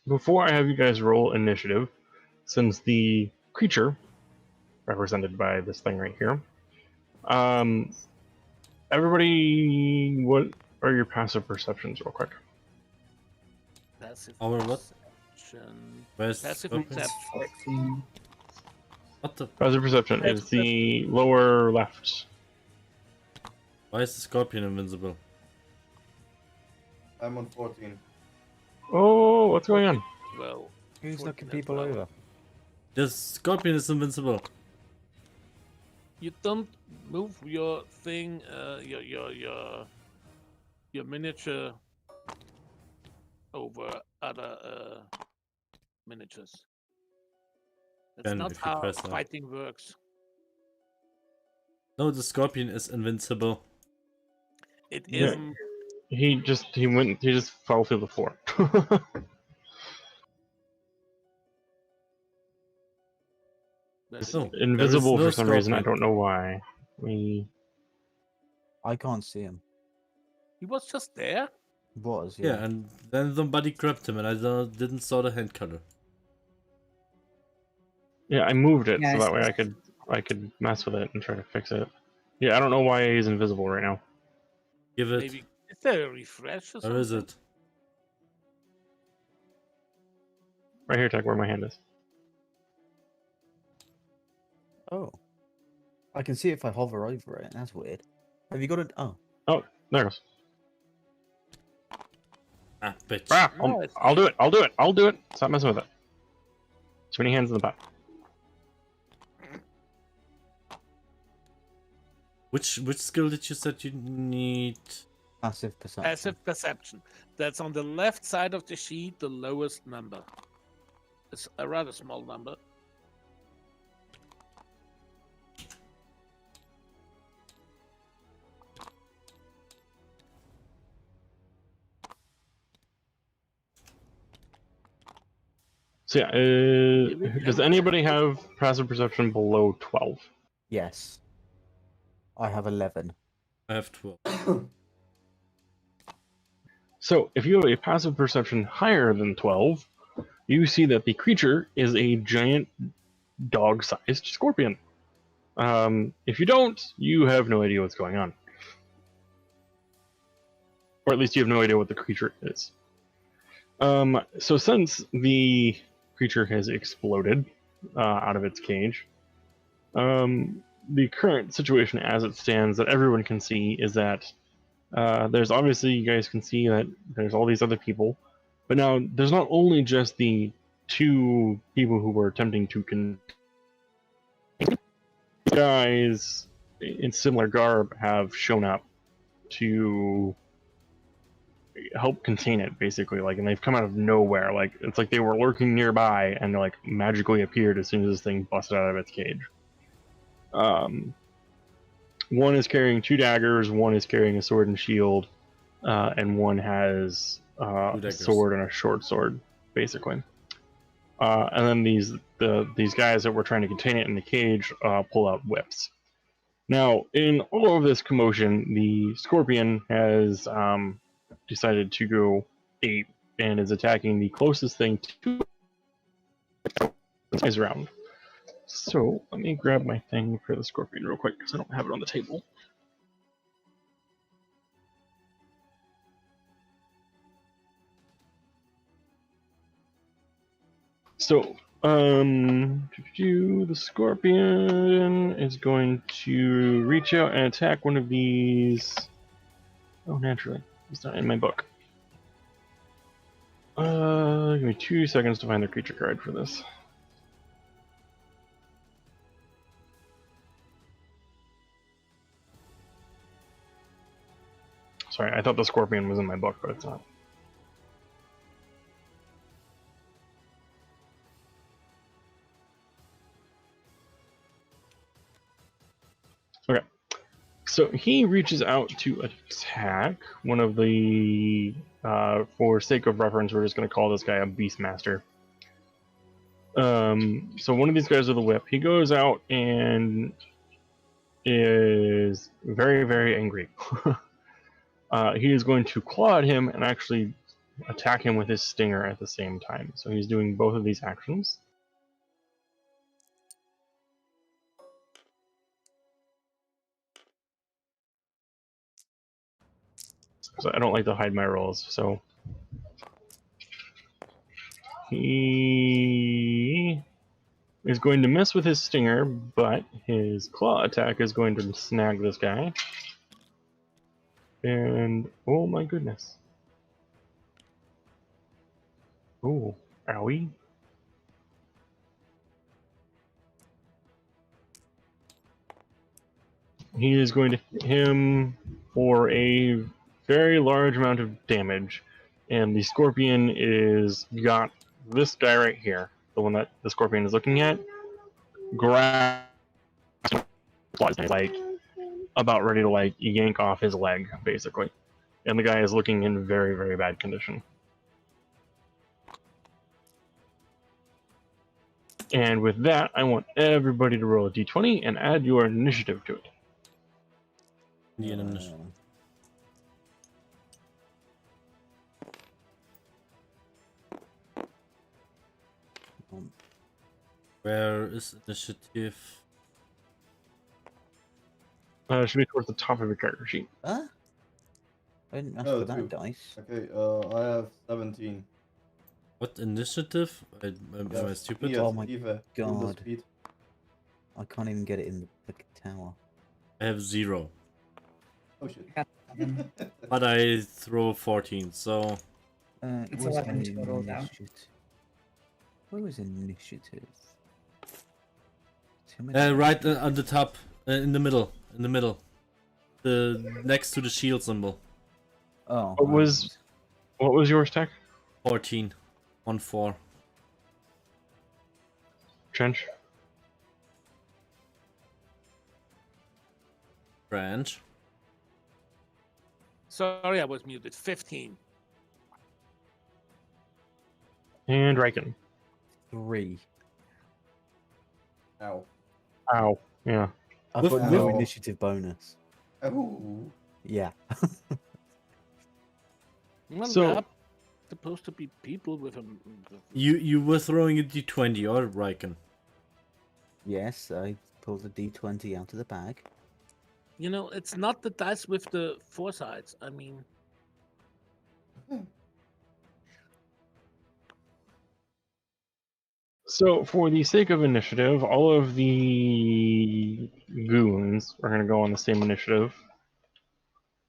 before I have you guys roll initiative, since the creature, represented by this thing right here, everybody, what are your passive perceptions, real quick? Passive Our what? perception. Where's Passive Scorpion? perception. 14. What the? Passive perception is the lower left. Why is the Scorpion invincible? I'm on 14. Oh, what's going on? Well, Who's 14 knocking as people well. over? The Scorpion is invincible. You don't move your thing, your miniature over other miniatures. That's Then not if you how press that. fighting works. No, the Scorpion is invincible. It Yeah. isn't. He just fell through the floor. That's No, Invisible there for is no some reason. I Scorpion. don't know why. I can't see him. He was just there. Was Yeah, and then somebody grabbed him, and I didn't saw the hand color. Yeah, I moved it Yeah, so I that way see. I could mess with it and try to fix it. Yeah, I don't know why he's invisible right now. Give it. Maybe is there a refresh or Where something? is it? Right here, Tech, where my hand is. Oh. I can see if I hover over it. That's weird. Have you got it? Oh. Oh, there it goes. Ah, bitch. Ah, No, it's I'll do it. Stop messing with it. Too many hands in the pot. Which skill did you said you need? Passive perception. Passive perception. That's on the left side of the sheet, the lowest number. It's a rather small number. So yeah, does anybody have passive perception below 12? Yes. I have 11. I have 12. So if you have a passive perception higher than 12, you see that the creature is a giant dog-sized scorpion. If you don't, you have no idea what's going on. Or at least you have no idea what the creature is. So since the creature has exploded out of its cage, the current situation as it stands that everyone can see is that there's obviously, you guys can see that there's all these other people, but now there's not only just the 2 people who were attempting to guys in similar garb have shown up to help contain it, basically. Like, and they've come out of nowhere. Like, it's like they were lurking nearby and like magically appeared as soon as this thing busted out of its cage. One is carrying 2 daggers, one is carrying a sword and shield, and one has a sword and a short sword, basically. And then these guys that were trying to contain it in the cage pull out whips. Now, in all of this commotion, the scorpion has decided to go ape and is attacking the closest thing to his round. So let me grab my thing for the scorpion real quick because I don't have it on the table. So, the scorpion is going to reach out and attack one of these. Oh, naturally, it's not in my book. Give me 2 seconds to find the creature card for this. Sorry, I thought the scorpion was in my book, but it's not. Okay, so he reaches out to attack one of the, for sake of reference, we're just going to call this guy a Beastmaster. So one of these guys with a whip, he goes out and is very, very angry. He is going to claw at him and actually attack him with his stinger at the same time. So he's doing both of these actions. So I don't like to hide my rolls, so he is going to miss with his stinger, but his claw attack is going to snag this guy. And oh my goodness. Oh, owie. He is going to hit him for a very large amount of damage, and the scorpion is got this guy right here, the one that the scorpion is looking at, grab, like about ready to like yank off his leg, basically, and the guy is looking in very, very bad condition. And with that, I want everybody to roll a d20 and add your initiative to it. The initiative. Where is initiative? Should be towards the top of your character sheet. Huh? I didn't ask Oh, for that 2. dice. Okay, I have 17. What initiative? Am I stupid? Yes, Oh my Eva, do the God. speed. I can't even get it in the tower. I have 0. Oh shit. I got 7. But I throw 14, so It's where's 11 total, though. initiative? Where was initiative? right on the top, in the middle, The next to the shield symbol. Oh. What was yours, Tech? 14. 1-4. Trench? Branch. Sorry, I was muted. 15. And Riken. 3. Ow. Ow. Yeah. I've Woof, got no woof. initiative bonus. Oh. Yeah. Well, So- there are supposed to be people with a. You were throwing a d20, or Riken? Yes, I pulled a d20 out of the bag. You know, it's not the dice with the 4 sides. I mean, So, for the sake of initiative, all of the goons are going to go on the same initiative,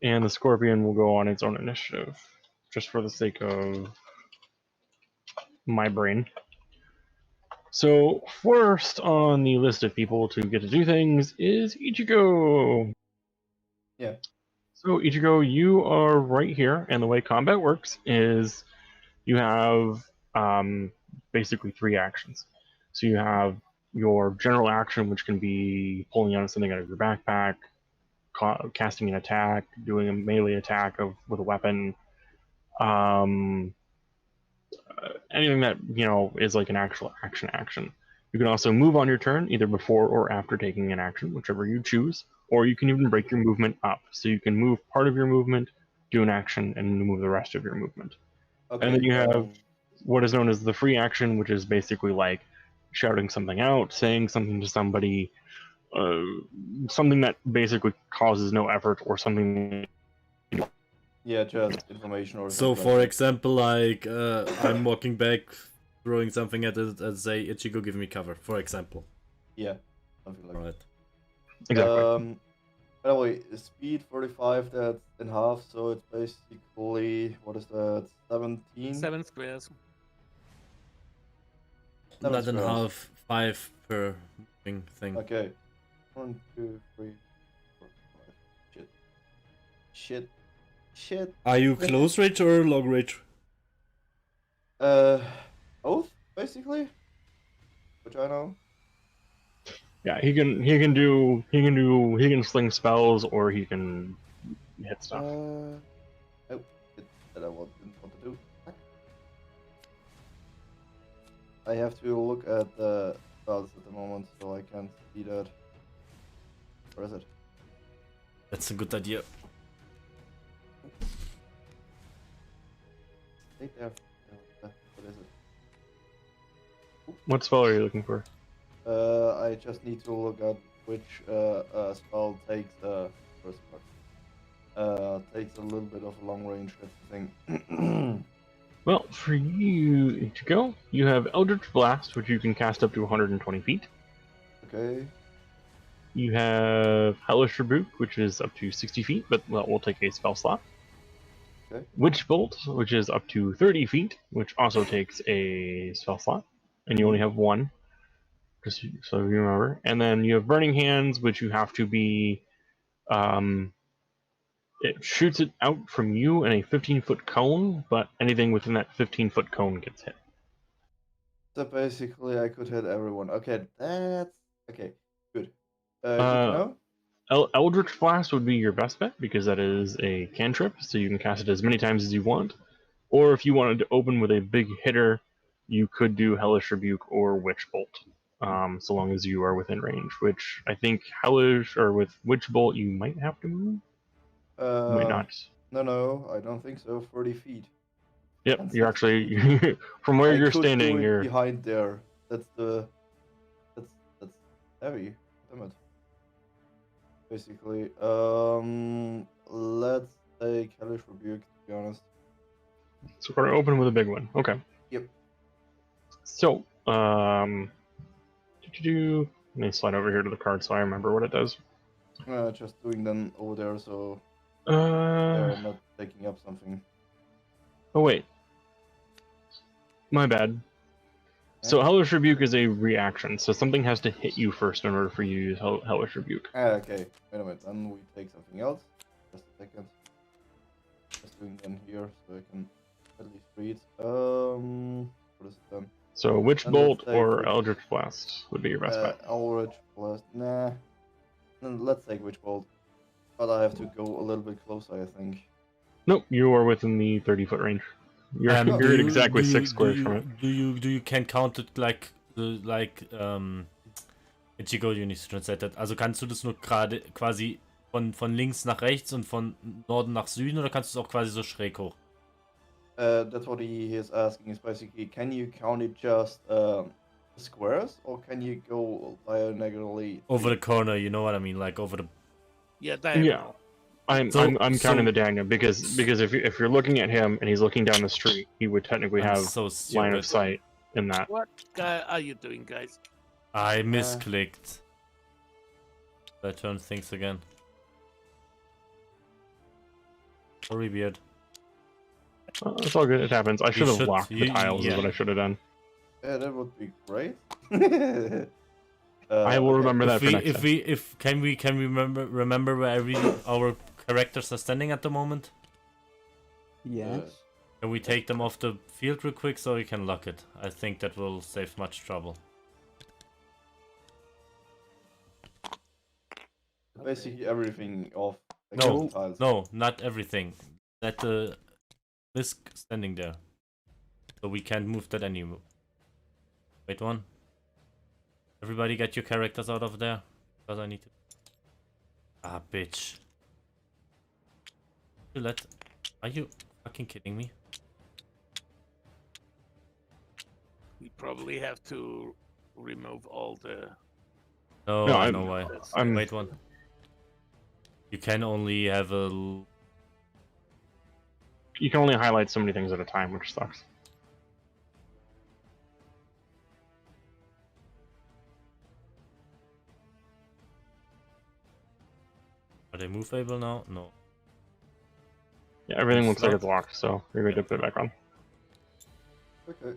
and the scorpion will go on its own initiative, just for the sake of my brain. So, first on the list of people to get to do things is Ichigo. Yeah. So, Ichigo, you are right here, and the way combat works is you have basically 3 actions. So you have your general action, which can be pulling out something out of your backpack, casting an attack, doing a melee attack with a weapon, anything that is like an actual action. You can also move on your turn, either before or after taking an action, whichever you choose, or you can even break your movement up. So you can move part of your movement, do an action, and move the rest of your movement. Okay. And then you have what is known as the free action, which is basically like shouting something out, saying something to somebody, something that basically causes no effort, or something. Yeah, just information or So, something for like example, like, I'm walking back, throwing something at it, and say, Ichigo, give me cover, for example. that. Yeah, something like Alright. Exactly. By the way, speed 45, that's in half, so it's basically, what is that, 17? 7 squares. Seven Not in squares. half, 5 per moving thing. Okay. 1, 2, 3, 4, 5. Shit. Are you close range or long range? Both, basically? Which I know. Yeah, he can sling spells, or he can hit stuff. Oh, shit, that I didn't want to do. I have to look at the spells at the moment, so I can't see that. Where is it? That's a good idea. Right there. What is it? What spell are you looking for? I just need to look at which spell takes first part. Takes a little bit of a long range thing. Well, for you to go, you have Eldritch Blast, which you can cast up to 120 feet. Okay. You have Hellish Rebuke, which is up to 60 feet, but will take a spell slot. Okay. Witch Bolt, which is up to 30 feet, which also takes a spell slot, and you only have one, just so you remember. And then you have Burning Hands, which you have to be. It shoots it out from you in a 15-foot cone, but anything within that 15-foot cone gets hit. So basically, I could hit everyone. Okay, that's okay. Good. Good to know. Eldritch Blast would be your best bet because that is a cantrip, so you can cast it as many times as you want. Or if you wanted to open with a big hitter, you could do Hellish Rebuke or Witch Bolt, so long as you are within range. Which I think Hellish or with Witch Bolt you might have to move. You might not. No, I don't think so. 40 feet. Yep, That's you're not actually from where I you're could standing. do it You're behind there. That's heavy. Damn it. Basically, let's take Hellish Rebuke, to be honest. so we're gonna open with a big one. Okay. Yep. So, let me slide over here to the card so I remember what it does. Just doing them over there, so Uh, they're not taking up something. oh wait, my bad. So Hellish Rebuke is a reaction, so something has to hit you first in order for you to use Hellish Rebuke. Okay, wait a minute. Then we take something else. Just a second. Just doing them here so I can at least read. What is it then? So Witch And let's Bolt take or Witch- Eldritch Blast would be your best bet. Eldritch Blast. Nah. Then let's take Witch Bolt. But I have to go a little bit closer, I think. Nope, you are within the 30-foot range. You're, Do you're at you- exactly do 6 you- squares do you, from it. Do you can count it like Ichigo, you need to translate that. Also kannst du das nur gerade quasi von links nach rechts und von Norden nach Süden oder kannst du es auch quasi so schräg hoch? That's what he is asking. Is basically, can you count it just squares, or can you go diagonally? Over the corner, you know what I mean, like over the. Yeah, diagonal. I'm counting the Daniel because if you're looking at him and he's looking down the street, he would technically I'm have so line of stupid. sight in that. What guy are you doing, guys? I misclicked. I turn things again. Sorry, beard. It's all good. It happens. I should have should- locked the you- tiles. yeah. Is what I should have done. Yeah, that would be great. I will Okay. remember that for next time. Can we remember where our characters are standing at the moment? Yes. Can we take them off the field real quick so we can lock it? I think that will save much trouble. Basically everything off. No, tiles. No, not everything. Let the disc standing there. So we can't move that anymore. Wait one. Everybody get your characters out of there. Because I need to... Ah, bitch. Are you fucking kidding me? We probably have to remove all the. No, No, I I'm- know why. I'm- Wait one. You can only have a... You can only highlight so many things at a time, which sucks. Are they movable now? No. Yeah, everything looks like Stop. it's locked, so you're going to put it back on. Okay.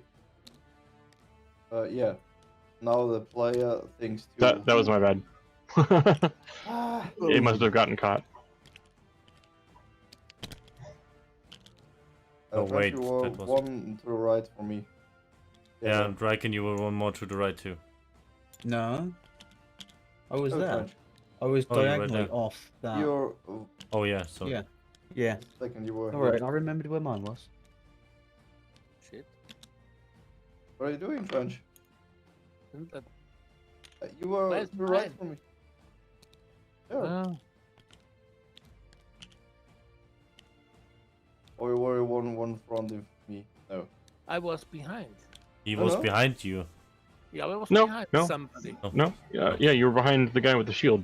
Yeah. Now the player thinks to. That was my bad. Ah, It must have gotten caught. Oh, wait, You were that was- one to the right for me. Yeah, and Riken, you were one more to the right too. No. I was Oh, there. French. I was Oh, you were diagonally there. off that. You're. Oh yeah, so Yeah. Yeah. Second, you were. Alright, I remembered where mine was. Shit. What are you doing, French? Isn't that... You were Where's to the right mine? for me. Yeah. Or you were one front of me? No. I was behind. he was Hello? behind you. Yeah, I was No, behind no. somebody. No? Yeah, you were behind the guy with the shield.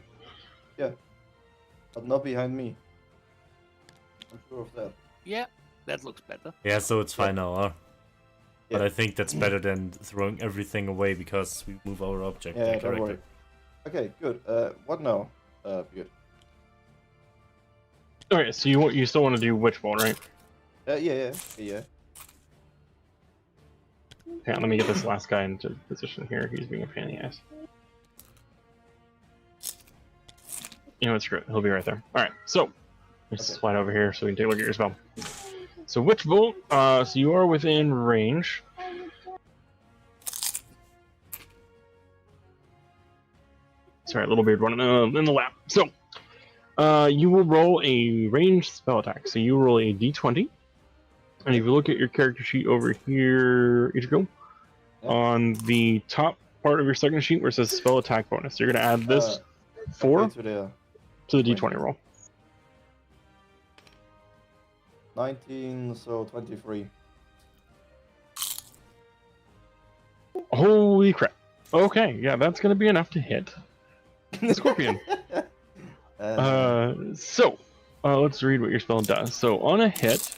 But not behind me. I'm sure of that. Yeah, that looks better. Yeah, so it's fine now, huh? But Yeah. I think that's better than throwing everything away because we move our object. Yeah, and don't worry. character. Okay, good. What now? Good. Alright, so you still want to do Witch Bolt, right? Yeah. Hang on, let me get this last guy into position here. He's being a pain in the ass. You know what, screw it. He'll be right there. Alright, so let's Okay. slide over here so we can take a look at your spell. So Witch Bolt, so you are within range. Sorry, little beard running in the lap. So, you will roll a ranged spell attack. So you roll a d20. And if you look at your character sheet over here, Ichigo, Yeah. on the top part of your second sheet where it says spell attack bonus, you're going to add this 4 Okay, to the d20 roll. 19, so 23. Holy crap. Okay, yeah, that's going to be enough to hit. Scorpion. So, let's read what your spell does. So, on a hit,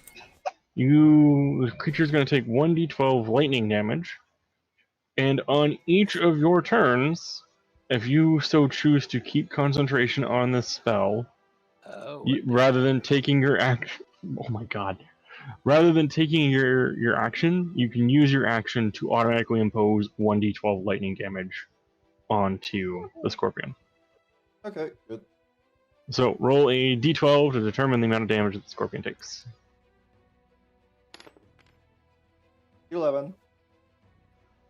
the creature's going to take 1d12 lightning damage, and on each of your turns, if you so choose to keep concentration on the spell, Oh, rather than taking your action, oh my god, Rather than taking your action, you can use your action to automatically impose 1d12 lightning damage onto the scorpion. Okay, good. So roll a d12 to determine the amount of damage that the scorpion takes. 11.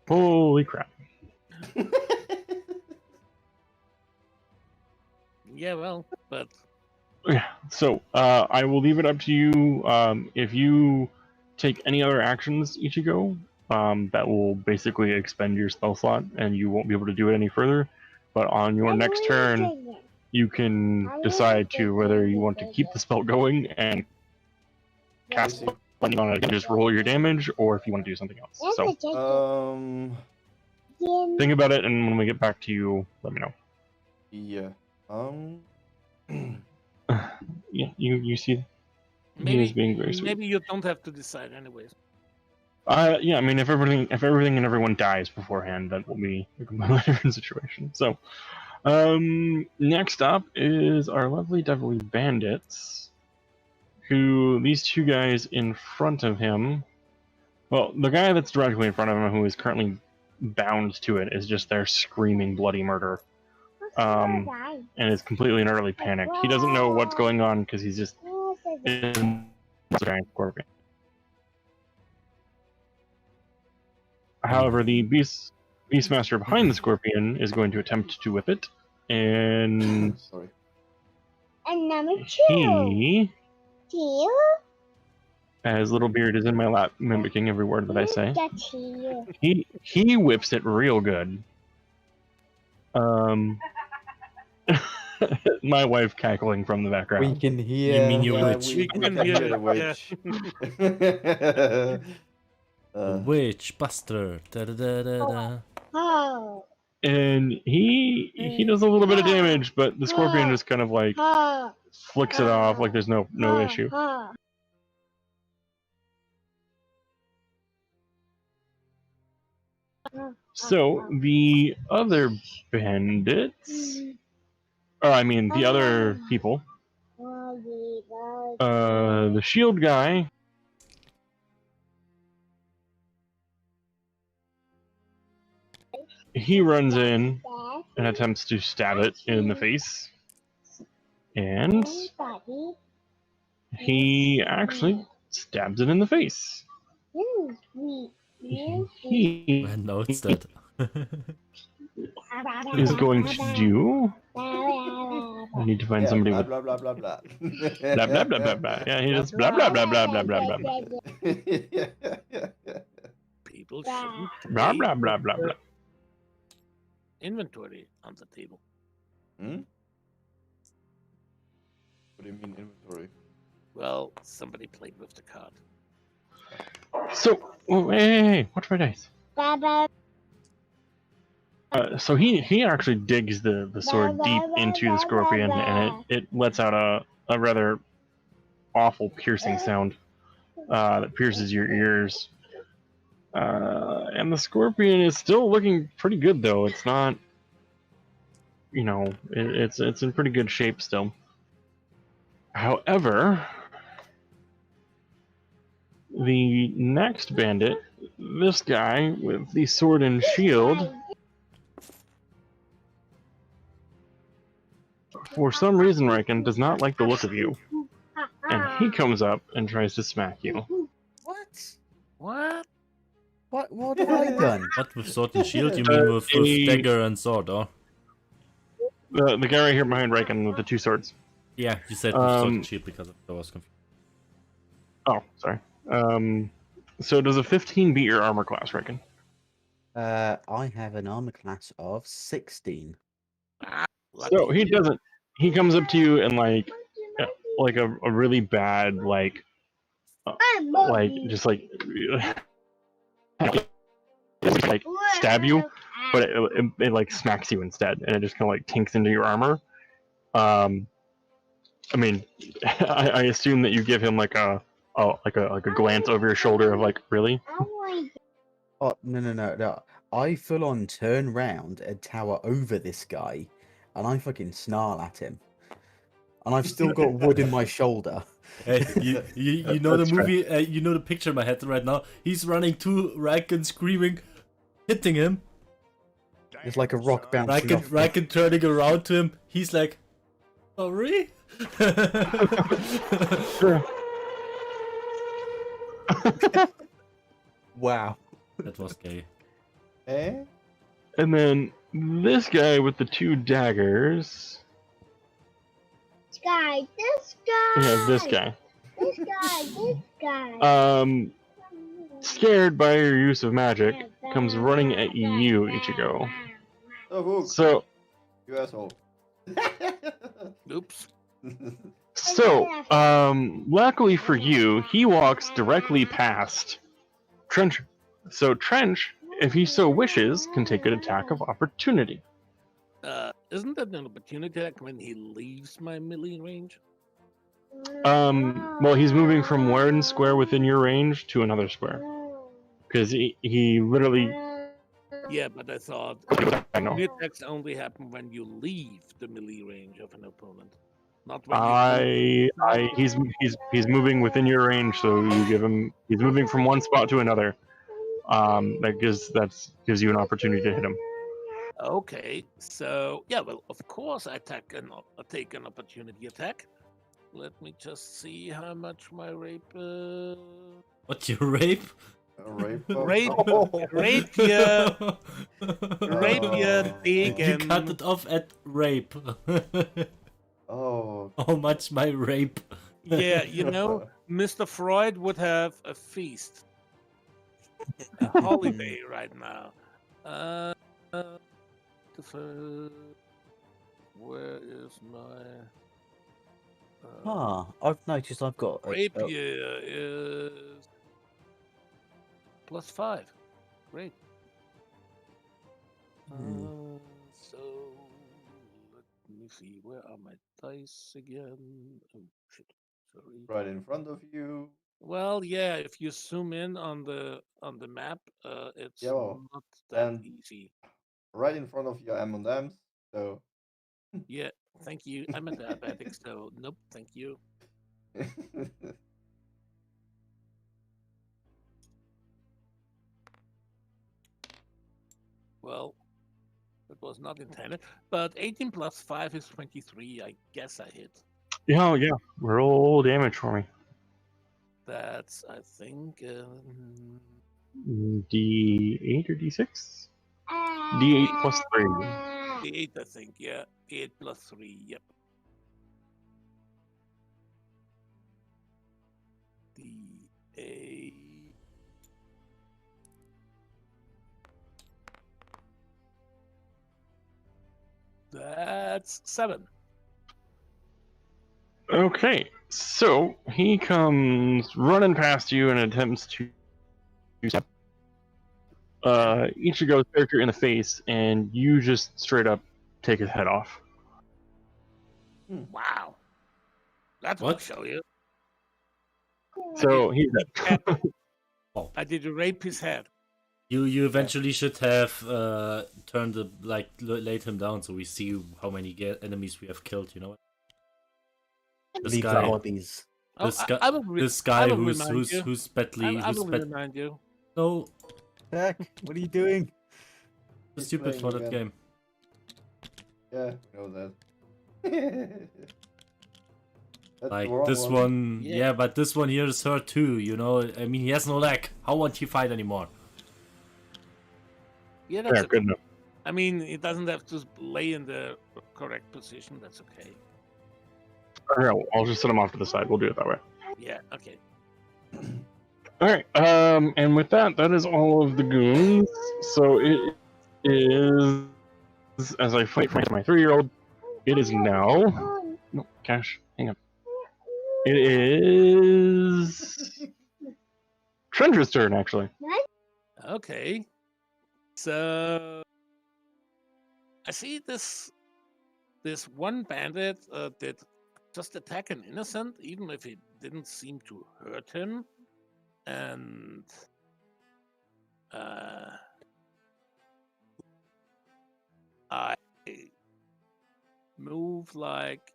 Holy crap. Yeah, well, but Yeah. So I will leave it up to you. If you take any other actions, Ichigo, that will basically expend your spell slot, and you won't be able to do it any further. But on your next turn, you can decide to whether you want to keep the spell going and cast lightning on it and just roll your damage, or if you want to do something else. So think about it, and when we get back to you, let me know. Yeah. Yeah, you see, he maybe is being very sweet. maybe you don't have to decide anyways. Yeah, I mean, if everything and everyone dies beforehand, that will be a completely different situation. So, next up is our lovely devilly bandits, who these two guys in front of him. Well, the guy that's directly in front of him, who is currently bound to it, is just there screaming bloody murder, and is completely and utterly panicked. He doesn't know what's going on because he's just in the giant scorpion. However, the Beastmaster behind the scorpion is going to attempt to whip it, and Sorry. he, as Little Beard is in my lap, mimicking every word that I say, he whips it real good. My wife cackling from the We background. can hear. You mean your Yeah, witch? we can can hear hear the it, witch. The witch buster. Da da da da da. And he does a little bit of damage, but the scorpion just kind of like flicks it off like there's no issue. So the other bandits, or I mean the other people, the shield guy, he runs in and attempts to stab it in the face, and he actually stabs it in the face. He I notes that. is going to do. I need to find somebody blah, with blah blah blah blah. blah blah blah blah blah. Yeah, he just blah blah blah blah blah blah blah People shouldn't blah play blah blah blah blah. inventory on the table. Hmm? What do you mean inventory? Well, somebody played with the card. So, hey, watch my dice. So he actually digs the sword deep into the scorpion, and it lets out a rather awful piercing sound that pierces your ears. And the scorpion is still looking pretty good, though. It's not, it's in pretty good shape still. However, the next bandit, this guy with the sword and shield, for some reason, Riken does not like the look of you, and he comes up and tries to smack you. What? What have I done? What with sword and shield? You mean with dagger and sword, or? The guy right here behind Riken with the two swords. Yeah, you said with sword and shield because I was confused. Oh, sorry. So does a 15 beat your armor class, Riken? I have an armor class of 16. So he doesn't. He comes up to you and like a really bad just like stab you, but it like smacks you instead, and it just kind of like tinks into your armor. I mean, I assume that you give him like a glance over your shoulder of like, really? Oh, no. I full on turn round and tower over this guy, and I fucking snarl at him. And I've still got wood in my shoulder. Hey, you know the That's right. movie, you know the picture in my head right now. He's running to Riken, screaming, hitting him. It's like a rock bouncing off. Riken turning around to him. He's like, sorry? Wow. That was gay. Eh? And then this guy with the 2 daggers. This guy. Yeah, this guy. This guy. Scared by your use of magic, comes running at you, Ichigo. Oh, Hook, So, you asshole. Oops. Luckily for you, he walks directly past Trench. So Trench, if he so wishes, can take an attack of opportunity. Isn't that an opportunity attack when he leaves my melee range? Well, he's moving from one square within your range to another square. Because he literally... Yeah, but I thought I know. melee attacks only happen when you leave the melee range of an opponent, not when you He's moving within your range, so you give him... He's moving from one spot to another. That gives you an opportunity to hit him. Okay, so yeah, well, of course I take an opportunity attack. Let me just see how much my rape. What, you rape? Rape. Rape. Oh. Rapier, Oh. dig, You cut it off at rape. Oh. How much my rape? Yeah, you know, Mr. Freud would have a feast, a holiday right now. Where is my I've noticed I've got rapier is +5. Great. So let me see. Where are my dice again? Oh shit! Sorry. Right in front of you. Well, yeah. If you zoom in on the map, it's Yeah, well, not that and- easy. Right in front of your M&Ms. So. Yeah. Thank you. I'm a diabetic, so nope. Thank you. Well, it was not intended, but 18 plus 5 is 23. I guess I hit. Yeah. Roll damage for me. That's, I think, D8 or D6? D8 plus 3. D8, I think, yeah. 8 plus 3, yep. D8. That's 7. Okay, so he comes running past you and attempts to stab Ichigo's character in the face, and you just straight up take his head off. Wow. That's What? what show you. So he's dead. I did rape his head. You eventually should have turned the laid him down so we see how many enemies we have killed. You know. This leave the guy, bodies. this I will this guy will who's remind you. who's badly I will remind you. no Heck, what are you doing? He's stupid for playing that again. game. Yeah, I know that. That's the Like wrong this one, Yeah. yeah, but this one here is hurt too. You know, I mean, he has no leg. How won't he fight anymore? Yeah, that's Yeah, okay. good enough. I mean, it doesn't have to lay in the correct position. That's okay. Okay, I'll just set him off to the side. We'll do it that way. Yeah, okay. All right. And with that, that is all of the goons. So it is, as I fight for my 3-year-old, it is now. No, Cash, hang on. It is Trendra's turn, actually. Okay. So I see this one bandit did just attack an innocent, even if it didn't seem to hurt him. And I move like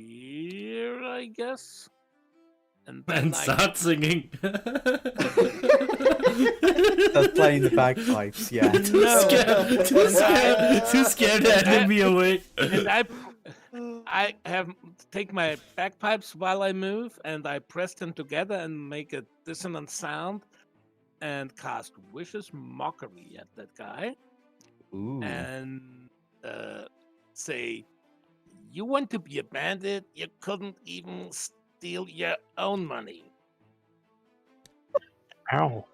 here, I guess. And then And start singing. That's playing the bagpipes, yeah. Too scared to enemy away. and I have take my bagpipes while I move, and I press them together and make a dissonant sound, and cast Vicious Mockery at that guy, Ooh. and say, "You want to be a bandit? You couldn't even steal your own money." Ow.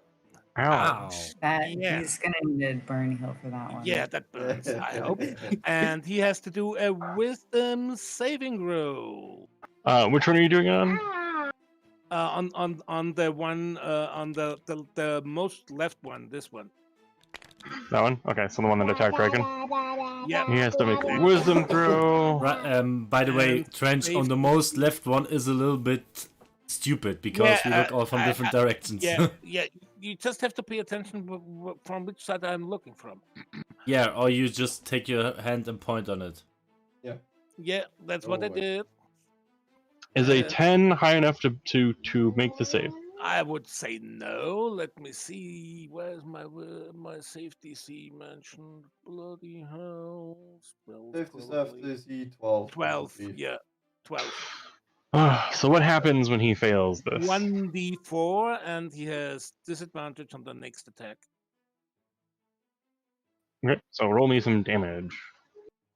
Ow. Ow. Yeah. He's gonna need a burn heal for that one. Yeah, that burns, I hope. And he has to do a Wisdom saving roll. Which one are you doing it on? On the one on the most left one, this one. That one? Okay, so the one that attacked Draken. Yeah. He has to make a wisdom throw. Right, by the way, And Trench on save- the most left one is a little bit stupid because we look all from different directions. Yeah, yeah. You just have to pay attention from which side I'm looking from. Yeah, or you just take your hand and point on it. Yeah, that's what I Oh, did. Is a 10 high enough to make the save? I would say no. Let me see. Where's my safety C mentioned? Bloody hell! Spell Safety probably. safety 12. 12. would be- Yeah, 12. So what happens when he fails this? 1d4, and he has disadvantage on the next attack. Okay, so roll me some damage.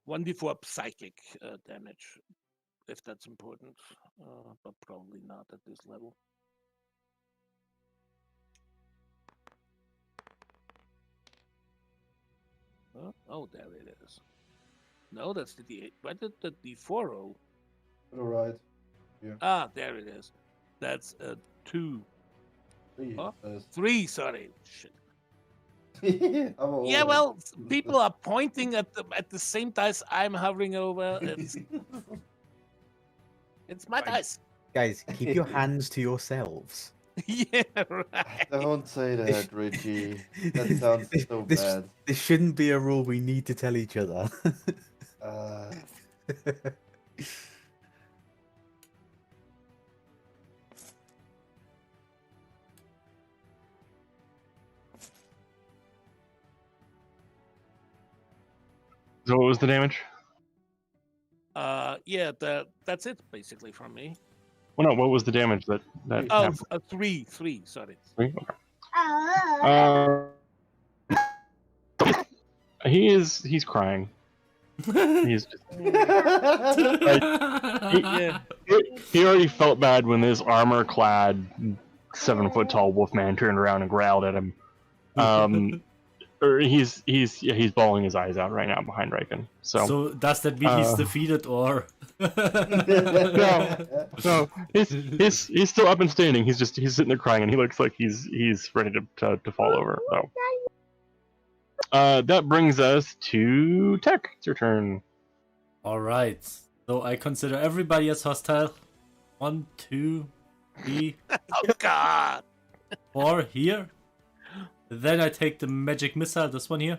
1d4 psychic damage, if that's important, but probably not at this level. Oh, there it is. No, that's the D8. Why did the D4 roll? Alright. Ah, there it is. That's a 2. 3. Huh? Says. 3, sorry. Shit. I'm a Yeah, old. well, people are pointing at the same dice I'm hovering over. It's my dice. Guys, keep your hands to yourselves. Yeah, right. Don't say that, Richie. That sounds so this, bad. this shouldn't be a rule we need to tell each other. Uh, So what was the damage? Yeah, that's it basically from me. Well, no, what was the damage that Oh, happened? a 3, sorry. Okay. He's crying. He's just, Yeah. he already felt bad when this armor-clad, 7-foot-tall wolfman turned around and growled at him. He's bawling his eyes out right now behind Riken. So does that mean he's defeated or? No, he's still up and standing. He's sitting there crying, and he looks like he's ready to fall over. So, that brings us to Tech. It's your turn. All right. So I consider everybody as hostile. 1, 2, 3, Oh God. 4 here. Then I take the magic missile. This one here.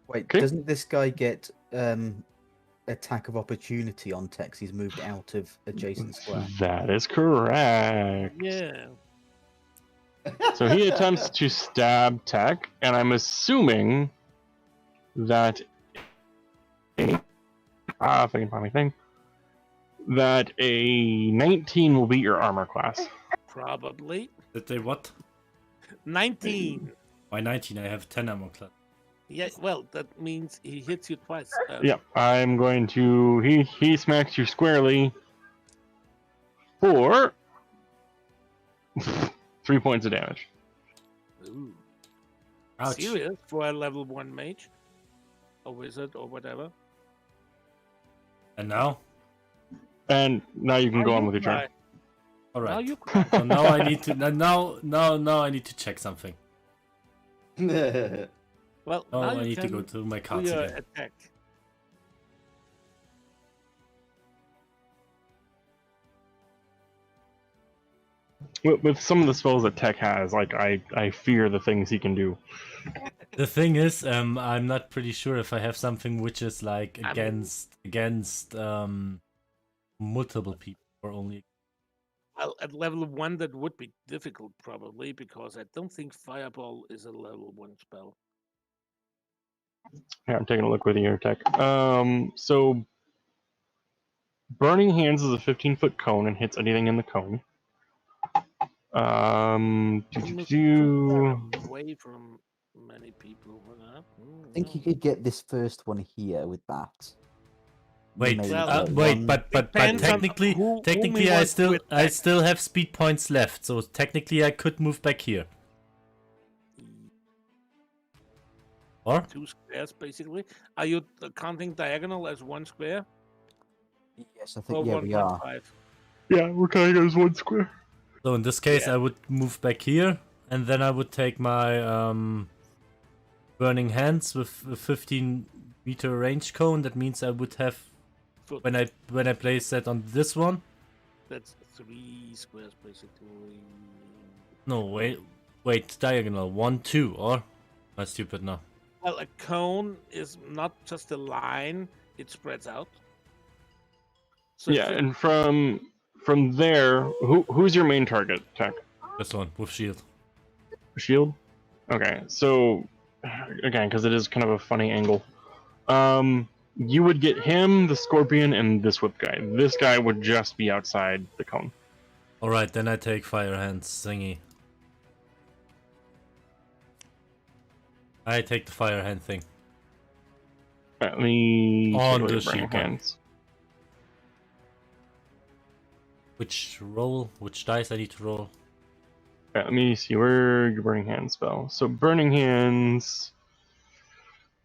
Wait, Okay. doesn't this guy get attack of opportunity on Tex? He's moved out of adjacent square. That is correct. Yeah. So he attempts to stab Tech, and I'm assuming that if I can find my thing, that a 19 will beat your armor class. Probably. Did they what? 19. Why 19? I have 10 armor class. Yeah, well, that means he hits you twice. Yeah, I'm going to. He smacks you squarely for 3 points of damage. Ooh. Ouch. Serious for a level 1 mage? A wizard or whatever? And now? And now you can go on with your turn. Right. All Now right. you cry. So now I need to now I need to check something. Well, Oh, now I you need to can go to my do cards your again. attack. With some of the spells that Tech has, like I fear the things he can do. The thing is, I'm not pretty sure if I have something which is like I mean- against multiple people or only? Well, at level 1, that would be difficult probably because I don't think Fireball is a level 1 spell. Yeah, I'm taking a look with your tech. So Burning Hands is a 15-foot cone and hits anything in the cone. Away from many people. I think you could get this first one here with that. Wait, Maybe Well, get wait, one- but Depends on technically, whom technically, he I wants to I attack. still have speed points left, so technically I could move back here. Or 2 squares, basically. Are you counting diagonal as 1 square? Yes, I Or think, yeah, we are. 1.5? Yeah, we're counting it as 1 square. so in this case, Yeah. I would move back here, and then I would take my burning hands with a 15-meter range cone. That means I would have Foot. when I place that on this one. That's 3 squares, basically. No, wait, diagonal 1, 2, or am I stupid now? Well, a cone is not just a line; it spreads out. So Yeah, and from there, who's your main target, Tech? This one with shield. Shield? Okay, so again, because it is kind of a funny angle. You would get him, the scorpion, and this whip guy. This guy would just be outside the cone. All right, then I take fire hands thingy. I take the fire hand thing. Let me On take a look the at Burning shield one. Hands. Which dice I need to roll? Let me see where your Burning Hands spell. So Burning Hands.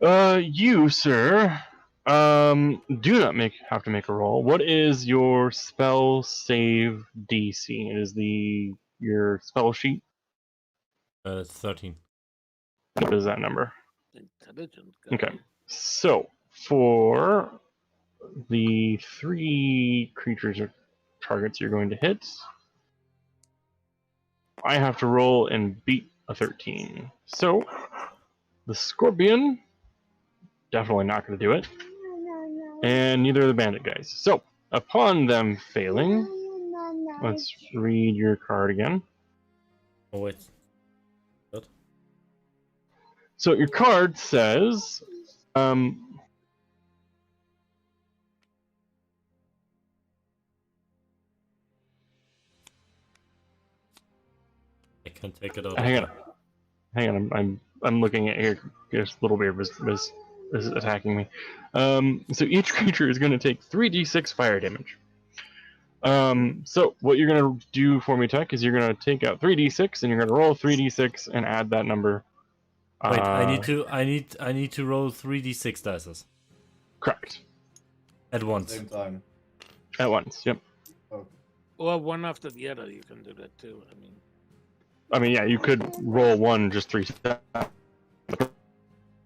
You, sir, do not have to make a roll. What is your spell save DC? It is your spell sheet. 13. What is that number? intelligent guy. Okay. So for the 3 creatures or targets you're going to hit, I have to roll and beat a 13. So the scorpion, definitely not going to do it, and neither are the bandit guys. So upon them failing, let's read your card again. Oh wait. What? So your card says, I can take it out. hang on, I'm looking at here. This little bear was attacking me. So each creature is going to take 3d6 fire damage. So what you're going to do for me, Tech, is you're going to take out 3d6 and you're going to roll 3d6 and add that number. Wait, I need to roll 3d6 dice Correct. at once. Same time. At once. Yep. Okay. Or one after the other, you can do that too. I mean, yeah, you could roll one just 3 times.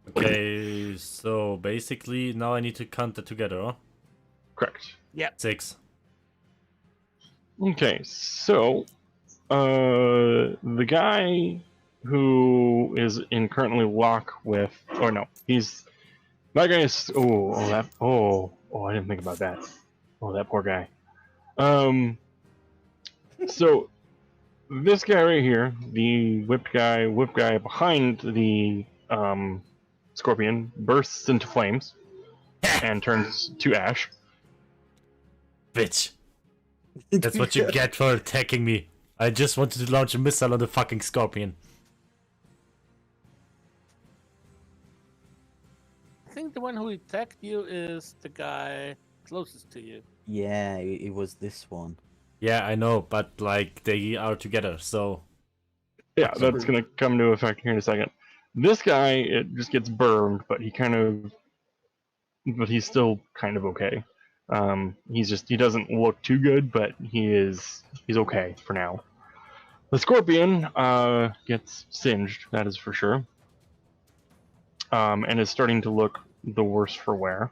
Okay, so basically now I need to count that together, huh? Correct. 6. Okay, so the guy who is in currently lock with, or no, that guy is. I didn't think about that. Oh, that poor guy. So this guy right here, the whip guy behind the scorpion, bursts into flames and turns to ash. Bitch. That's what you get for attacking me. I just wanted to launch a missile on the fucking scorpion. I think the one who attacked you is the guy closest to you. Yeah, it was this one. Yeah, I know, but like they are together, so Yeah, that's gonna come into effect here in a second. This guy, it just gets burned, but he's still kind of okay. He doesn't look too good, but he's okay for now. The scorpion gets singed, that is for sure, and is starting to look the worse for wear.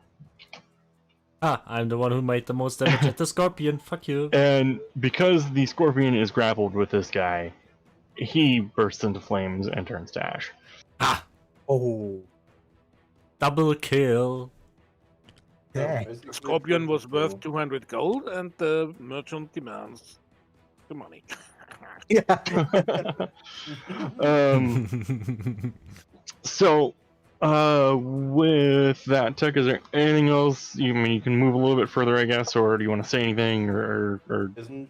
I'm the one who made the most damage at the scorpion. Fuck you. And because the scorpion is grappled with this guy, he bursts into flames and turns to ash. Oh. Double kill. Yeah. basically The scorpion was worth two. 200 gold, and the merchant demands the money. Yeah. So, with that, Tech, is there anything else? You mean you can move a little bit further, I guess, or do you want to say anything, or... Isn't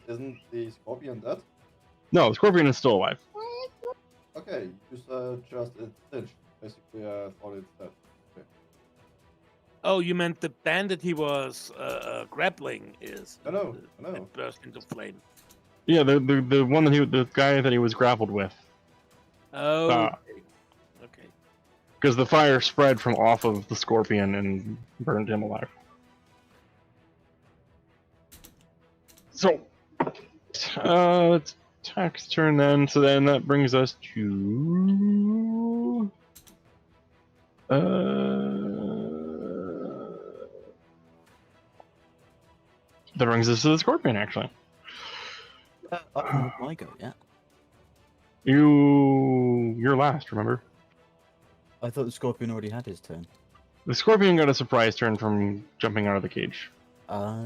the scorpion dead? No, the scorpion is still alive. Okay, you said just it's cinched. Basically, I thought it's dead. Okay. Oh, you meant the bandit he was grappling is I know. burst into flame. Yeah, the one the guy that he was grappled with, Oh, okay. because the fire spread from off of the scorpion and burned him alive. So, it's Tech's turn then. So then that brings us to that brings us to the scorpion. Actually, I haven't had my go yet. you're last. Remember, I thought the scorpion already had his turn. the scorpion got a surprise turn from jumping out of the cage. Oh.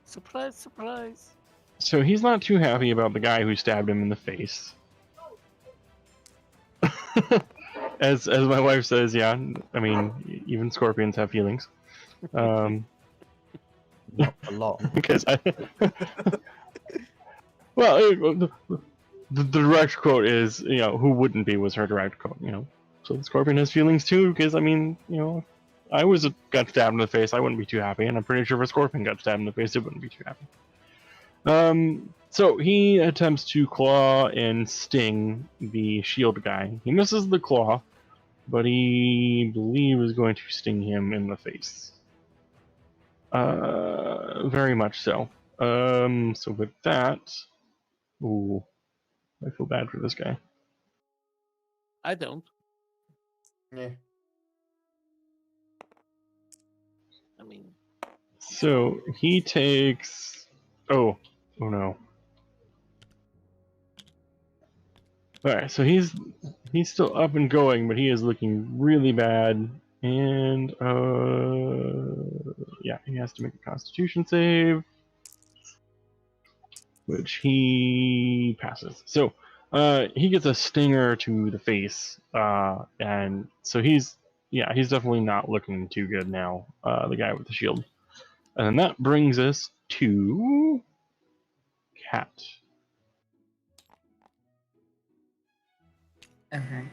Surprise, surprise. So he's not too happy about the guy who stabbed him in the face. as my wife says, yeah. I mean, even scorpions have feelings. Not a lot. Because well, the direct quote is, who wouldn't be, was her direct quote. So the scorpion has feelings too, because I mean, I got stabbed in the face, I wouldn't be too happy, and I'm pretty sure if a scorpion got stabbed in the face, it wouldn't be too happy. So he attempts to claw and sting the shield guy. He misses the claw, but he believes is going to sting him in the face. Very much so. So with that, ooh, I feel bad for this guy. I don't. Yeah. I mean, So he takes. Oh no. Alright, so he's still up and going, but he is looking really bad. And yeah, he has to make a Constitution save, which he passes. So he gets a stinger to the face, and so he's definitely not looking too good now. The guy with the shield, and then that brings us to Cat. Okay.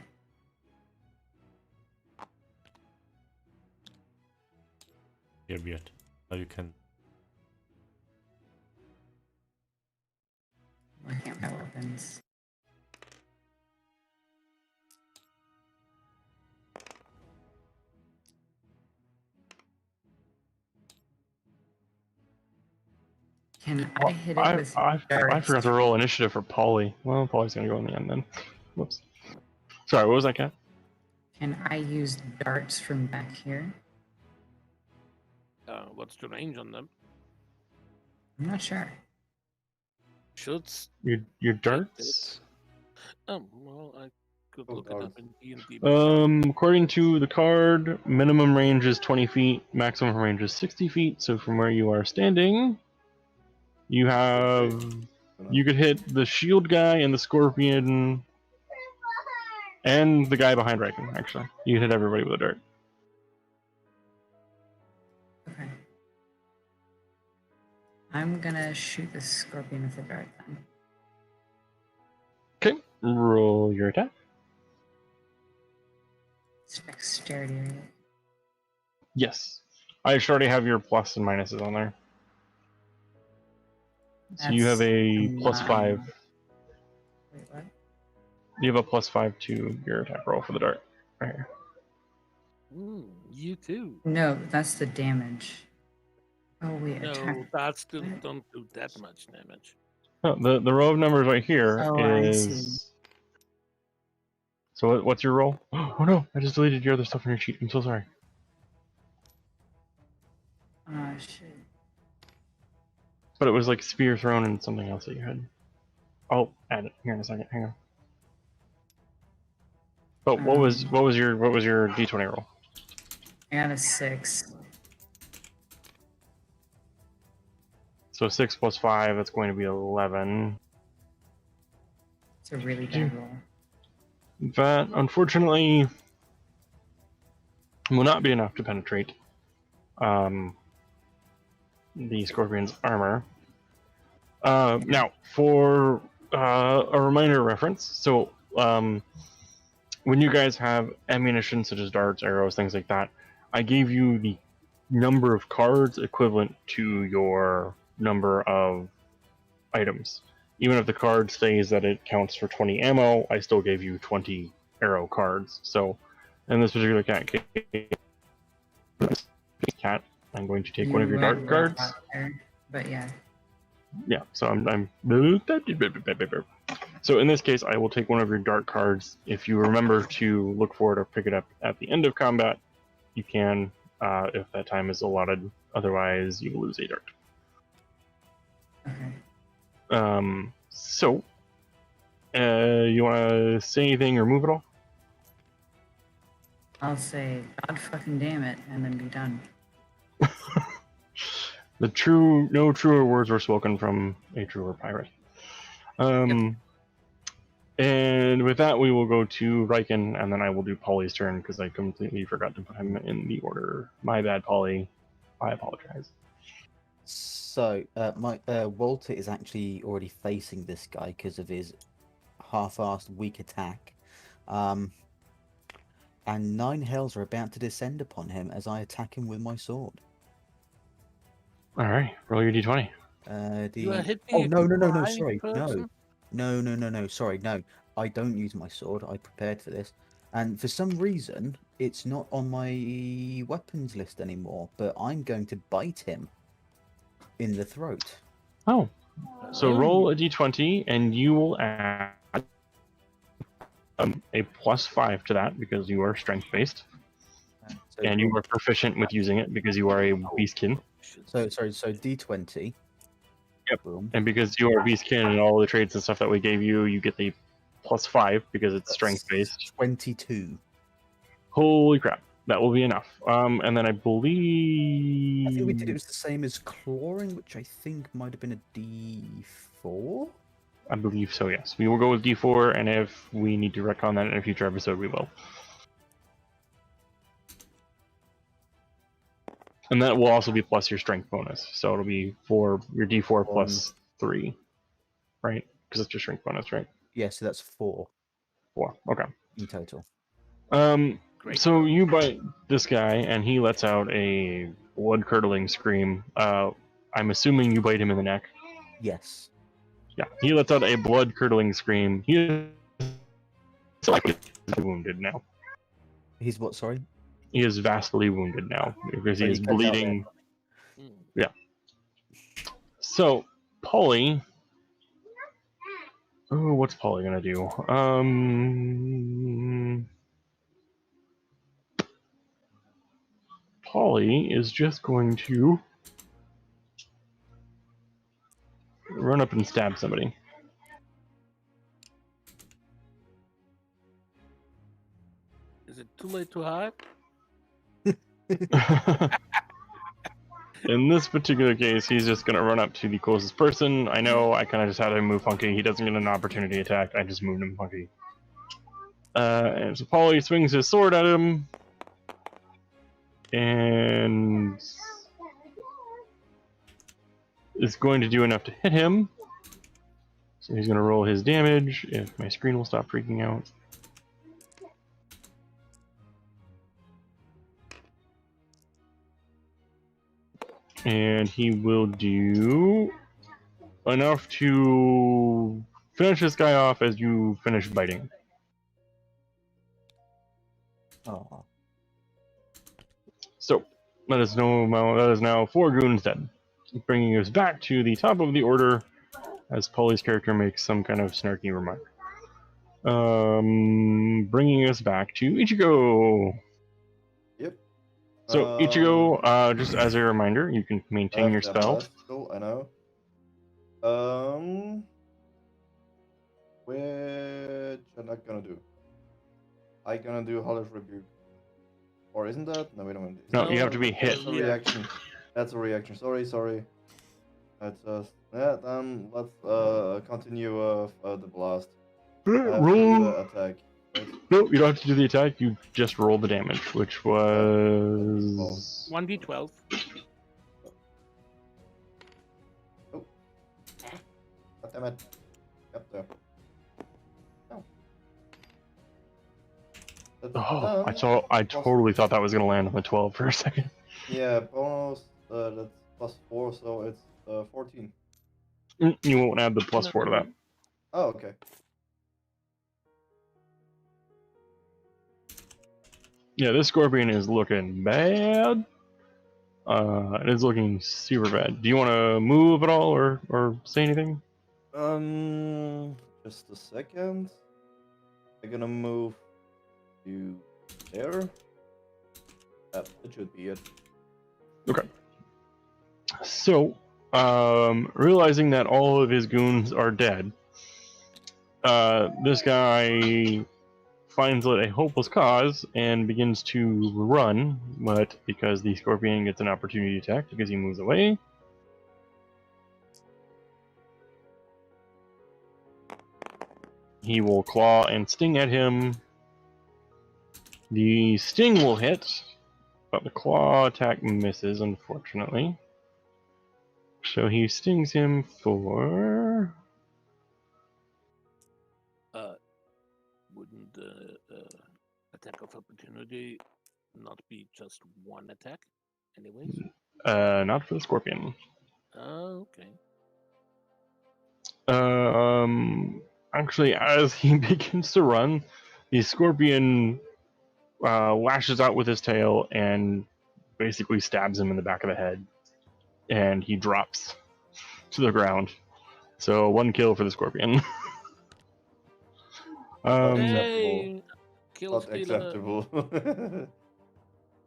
Period. Now you can. Looking at my weapons. Can I hit it with I darts? forgot to roll initiative for Polly. Well, Polly's gonna go in the end then. Whoops. Sorry, what was that, Cat? Can I use darts from back here? what's the range on them? I'm not sure. Should Your darts? Oh, well, I could Oh, look it up in DnD. According to the card, minimum range is 20 feet, maximum range is 60 feet. So from where you are standing, you could hit the shield guy and the scorpion and the guy behind Riken, actually. You hit everybody with a dart. Okay. I'm gonna shoot the scorpion with a dart then. Okay, roll your attack. It's dexterity, right? Yes. I should already have your plus and minuses on there. So you have a plus 5. Wait, what? You have a plus 5 to your attack roll for the dart. Right here. You too. No, that's the damage. Oh wait, No, attack. that still don't do that much damage. Oh, the row of numbers right here is. Oh, I see. So what's your roll? Oh no, I just deleted your other stuff on your sheet. I'm so sorry. Oh shit. But it was like spear thrown and something else that you had. I'll add it here in a second. Hang on. But what was your d20 roll? I got a 6. So 6 plus 5, that's going to be 11. It's a really bad roll. That, unfortunately, will not be enough to penetrate the Scorpion's armor. Now, for a reminder reference, so when you guys have ammunition such as darts, arrows, things like that, I gave you the number of cards equivalent to your number of items. Even if the card says that it counts for 20 ammo, I still gave you 20 arrow cards. So, in this particular cat, I'm going to take one of your dart cards. But yeah. Yeah, so I'm. So in this case, I will take one of your dart cards. If you remember to look for it or pick it up at the end of combat, you can, if that time is allotted. Otherwise, you will lose a dart. Okay. So, you want to say anything or move at all? I'll say, God fucking damn it, and then be done. No truer words were spoken from a truer pirate. Yep. And with that, we will go to Riken, and then I will do Polly's turn because I completely forgot to put him in the order. My bad, Polly. I apologize. So, Walter is actually already facing this guy because of his half-assed weak attack. And 9 hells are about to descend upon him as I attack him with my sword. All right, roll your d20. You are hitting Oh, no, a sorry, person? no, sorry, no. I don't use my sword. I prepared for this. And for some reason, it's not on my weapons list anymore, but I'm going to bite him in the throat. Oh, so roll a d20, and you will add a +5 to that because you are strength-based, So and you are proficient with using it because you are a beastkin. So D20. Yep. Boom. And because you are beastkin and all the traits and stuff that we gave you, you get the +5 because it's strength-based. 22. Holy crap. That will be enough. And then I believe... I think we did it was the same as clawing, which I think might have been a D4? I believe so, yes. We will go with D4, and if we need to retcon that in a future episode, we will. And that will also be plus your strength bonus. So it'll be your D4 plus 3, right? Because it's your strength bonus, right? Yeah, so that's 4. 4, okay. In total. So you bite this guy, and he lets out a blood-curdling scream. I'm assuming you bite him in the neck. Yes. Yeah, he lets out a blood-curdling scream. He is wounded now. He's what, sorry? He is vastly wounded now because he is bleeding. Yeah. So, Polly... Oh, what's Polly gonna do? Polly is just going to run up and stab somebody. Is it too late to hide? In this particular case, he's just going to run up to the closest person. I know I kind of just had him move funky. He doesn't get an opportunity attack. I just moved him funky. And so Polly swings his sword at him. And is going to do enough to hit him. So he's going to roll his damage, if my screen will stop freaking out. And he will do enough to finish this guy off as you finish biting. Oh. So, that is now 4 goons dead. Bringing us back to the top of the order as Polly's character makes some kind of snarky remark. Bringing us back to Ichigo. Yep. So, Ichigo, just as a reminder, you can maintain your spell. I know. Which I'm not gonna do. I'm gonna do Hellish Rebuke. Or isn't that? No, wait a minute. No, you have to be hit. That's a reaction. That's a reaction. Sorry. That's yeah. Then let's continue the blast. I have to do Roll. the attack. Right? No, you don't have to do the attack. You just roll the damage, which was 1d12. Oh. God damn it. Yep, there. Oh. That's Oh, done. I totally thought that was gonna land on the 12 for a second. Yeah, bonus, that's +4, so it's 14. You won't add the +4 to that. Oh, okay. Yeah, this scorpion is looking bad. It is looking super bad. Do you want to move at all or say anything? Just a second. I'm gonna move to there. That should be it. Okay. So, realizing that all of his goons are dead, this guy finds it a hopeless cause and begins to run, but because the scorpion gets an opportunity attack because he moves away, he will claw and sting at him. The sting will hit, but the claw attack misses, unfortunately. So he stings him for... Wouldn't the attack of opportunity not be just one attack, anyways? not for the scorpion. Oh, okay. Actually, as he begins to run, the scorpion lashes out with his tail and basically stabs him in the back of the head, and he drops to the ground. So 1 kill for the scorpion. Hey, kill Not stealer. acceptable.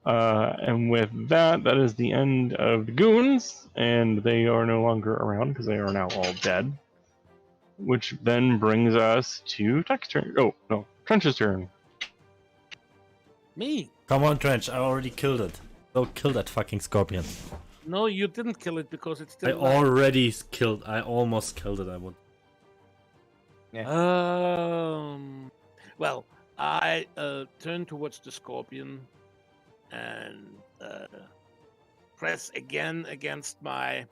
And with that, that is the end of the goons, and they are no longer around because they are now all dead. Which then brings us to Tech's turn. Oh, no, Trench's turn. Me? Come on, Trench, I already killed it. Go kill that fucking scorpion. No, you didn't kill it because it's I still alive. already killed. I almost killed it. I would. Well, I turn towards the scorpion and press again against my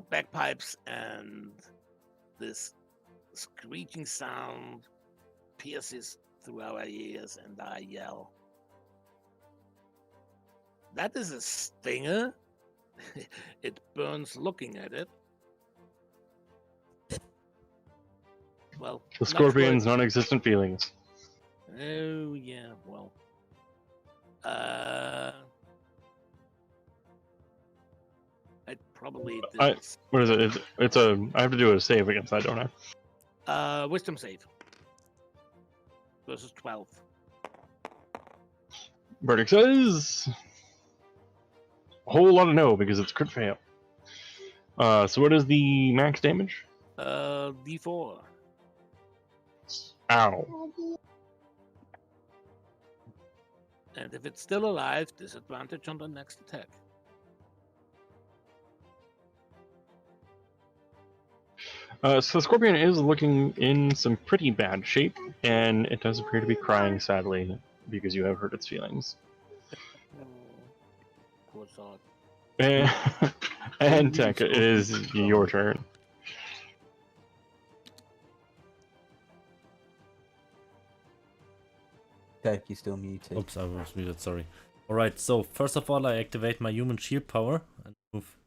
bagpipes, and this screeching sound pierces through our ears, and I yell, "That is a stinger!" It burns looking at it. Well, The scorpion's non-existent feelings. Oh yeah, well. I'd probably do this. What is it? It's a. I have to do a save against that, don't I? Wisdom save. Versus 12. Verdict says a whole lot of no because it's crit fail. So what is the max damage? D4. Ow. And if it's still alive, disadvantage on the next attack. So the scorpion is looking in some pretty bad shape, and it does appear to be crying sadly because you have hurt its feelings. Poor thought. And Tech, it is your turn. Tech, you're still muted. Oops, I was muted. Sorry. All right. So first of all, I activate my human shield power and move.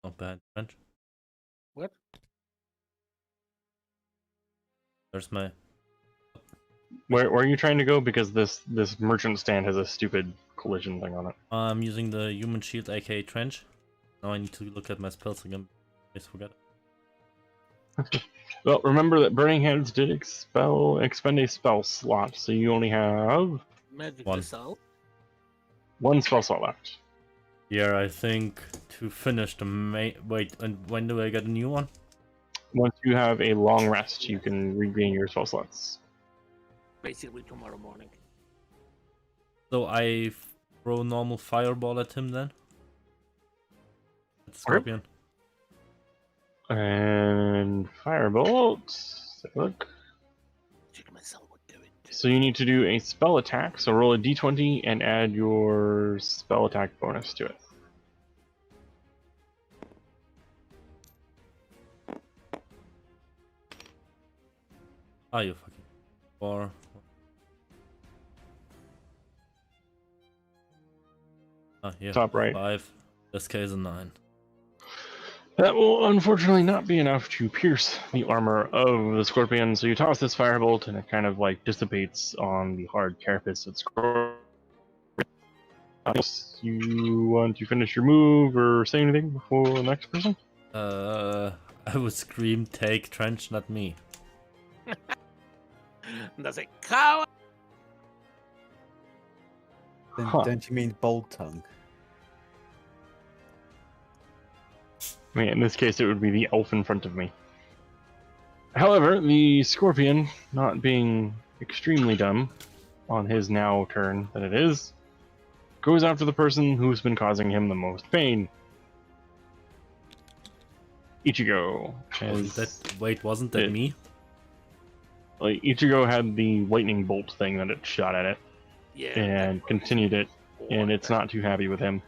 Not bad, Trench. What? There's my. Where are you trying to go? Because this merchant stand has a stupid collision thing on it. I'm using the human shield, aka Trench. Now I need to look at my spells again. I just forgot. Well, remember that Burning Hands did expend a spell slot, so you only have Magic One. missile. 1 spell slot left. Yeah, I think to finish the main. Wait, and when do I get a new one? once you have a long rest, you can regain your spell slots. Basically tomorrow morning. So I throw normal fireball at him then? At the scorpion. And firebolt. Let's take a look. Check myself what do it. So you need to do a spell attack. So roll a d20 and add your spell attack bonus to it. Ah, you fucking 4. Ah, yeah. Top right. 5. This case a 9. That will unfortunately not be enough to pierce the armor of the scorpion, so you toss this firebolt and it kind of like dissipates on the hard carapace of the scorpion. You want to finish your move or say anything before the next person? I would scream, take trench, not me. Does it cow? Then, Huh. Don't you mean bold tongue? I mean, in this case, it would be the elf in front of me. However, the scorpion, not being extremely dumb on his now turn that it is, goes after the person who's been causing him the most pain. Ichigo. Wasn't that me? Like, Ichigo had the lightning bolt thing that it shot at it, Yeah. and continued it, and it's not too happy with him.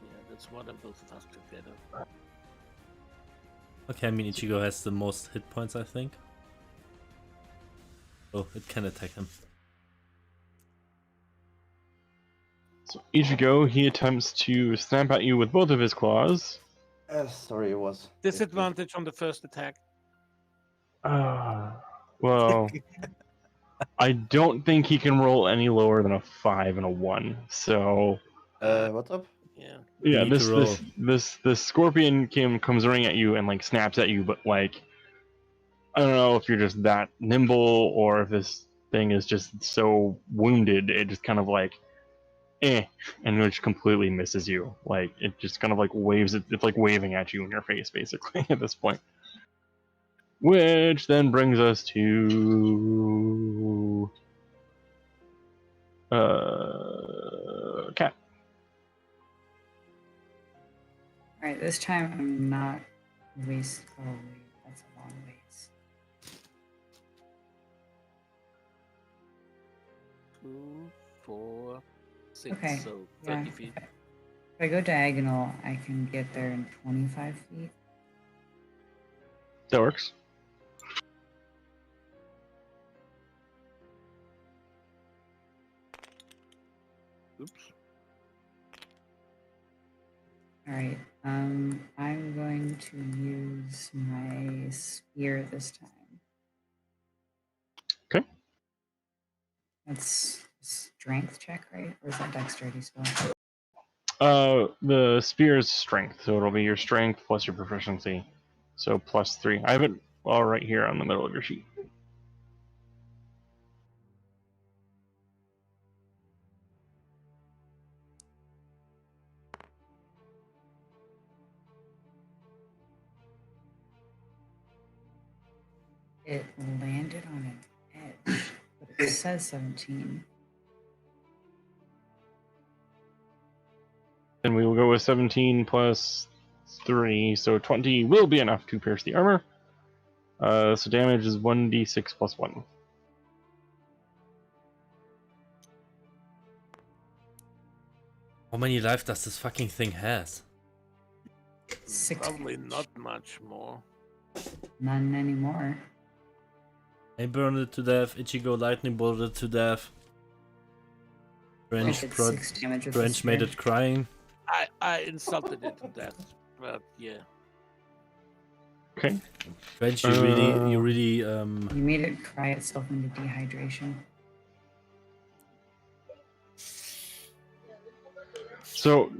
Yeah, that's what both of us together. Okay, I mean Ichigo has the most hit points, I think. Oh, it can attack him. So Ichigo, he attempts to snap at you with both of his claws. Sorry, it was. Disadvantage on the first attack. Well, I don't think he can roll any lower than a 5 and a 1. So What's up? Yeah. yeah, need to roll. this scorpion comes running at you and like snaps at you, but like I don't know if you're just that nimble or if this thing is just so wounded, it just kind of like and it just completely misses you. Like it just kind of like waves it's like waving at you in your face basically at this point. Which then brings us to Cat. Alright, this time I'm not waste. Oh, wait, that's a long ways. 2, 4, 6. Okay, So yeah. 30 feet. If I go diagonal, I can get there in 25 feet. That works. Oops. Alright, I'm going to use my spear this time. Okay. That's strength check, right? Or is that dexterity spell? The spear is strength, so it'll be your strength plus your proficiency. So +3. I have it all right here on the middle of your sheet. It landed on an edge, but it says 17. Then we will go with 17 plus 3, so 20 will be enough to pierce the armor. So damage is 1d6 plus 1. How many life does this fucking thing has? 6. Probably not much more. None anymore. I burned it to death. Ichigo lightning bolted it to death. Trench, did 6 damage with the Trench made spear. it crying. I insulted it to death, but yeah. Okay. Trench, you really You made it cry itself into dehydration. So,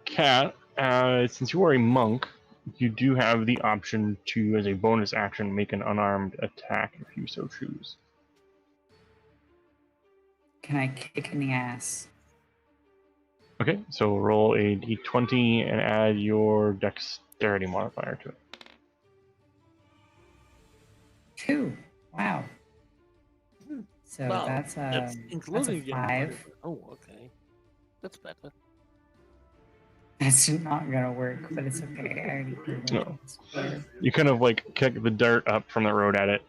Cat, since you are a monk, you do have the option to, as a bonus action, make an unarmed attack if you so choose. Can I kick in the ass? Okay, so roll a d20 and add your dexterity modifier to it. 2. Wow. So Well, that's that's a including your 5. modifier. Oh, okay. That's better. That's not gonna work, but it's okay. I already proved it. No. It's weird. You kind of like kick the dirt up from the road at it.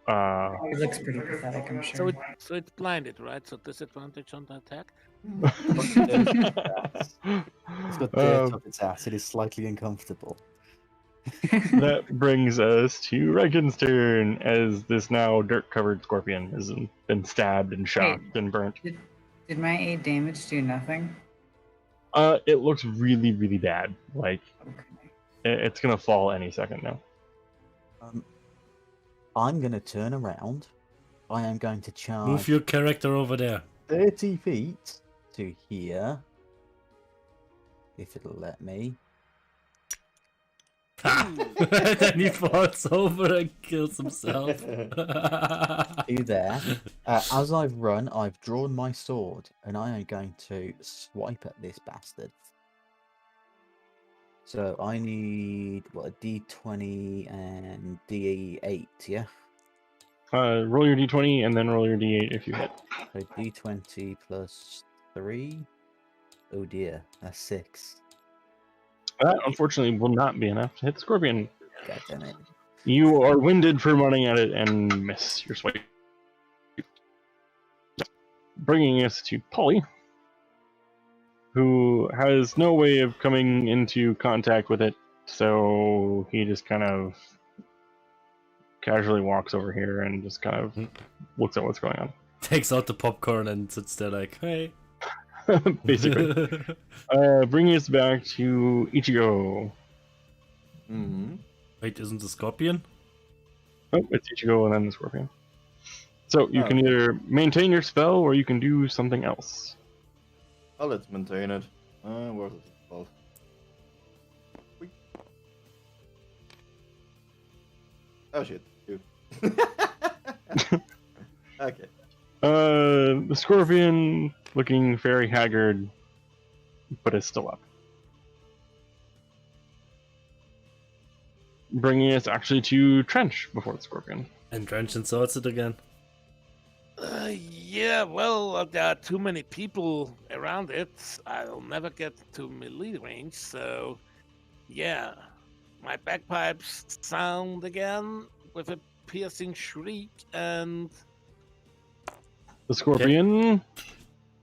It looks pretty pathetic, I'm So sure. it's blinded, right? So disadvantage on the attack. It's got dirt up its ass. It is slightly uncomfortable. That brings us to Regan's turn, as this now dirt-covered scorpion has been stabbed and shocked and burnt. Did my 8 damage do nothing? It looks really, really bad. Like, Okay. it's gonna fall any second now. I'm going to turn around. I am going to charge Move your character over there. 30 feet to here. If it'll let me. Then he falls over and kills himself. To there. As I've run, I've drawn my sword, and I am going to swipe at this bastard. So I need, what, a d20 and d8, yeah? Roll your d20 and then roll your d8 if you hit. So d20 plus 3. Oh dear, that's 6. That, unfortunately, will not be enough to hit the scorpion. God damn it. You are winded for running at it and miss your swipe. Bringing us to Polly, who has no way of coming into contact with it, so he just kind of casually walks over here and just kind of looks at what's going on. Takes out the popcorn and sits there like, hey. Basically. Bringing us back to Ichigo. Mm-hmm. Wait, isn't the scorpion? Oh, it's Ichigo and then the scorpion. So you Oh. can either maintain your spell or you can do something else. Oh, let's maintain it. Where's the spell? Oh shit, dude. Okay. The scorpion looking very haggard, but is still up. Bringing us actually to Trench before the scorpion. And Drench and swords it again. Yeah, well, there are too many people around it. I'll never get to melee range, so yeah. My bagpipes sound again with a piercing shriek, and The scorpion.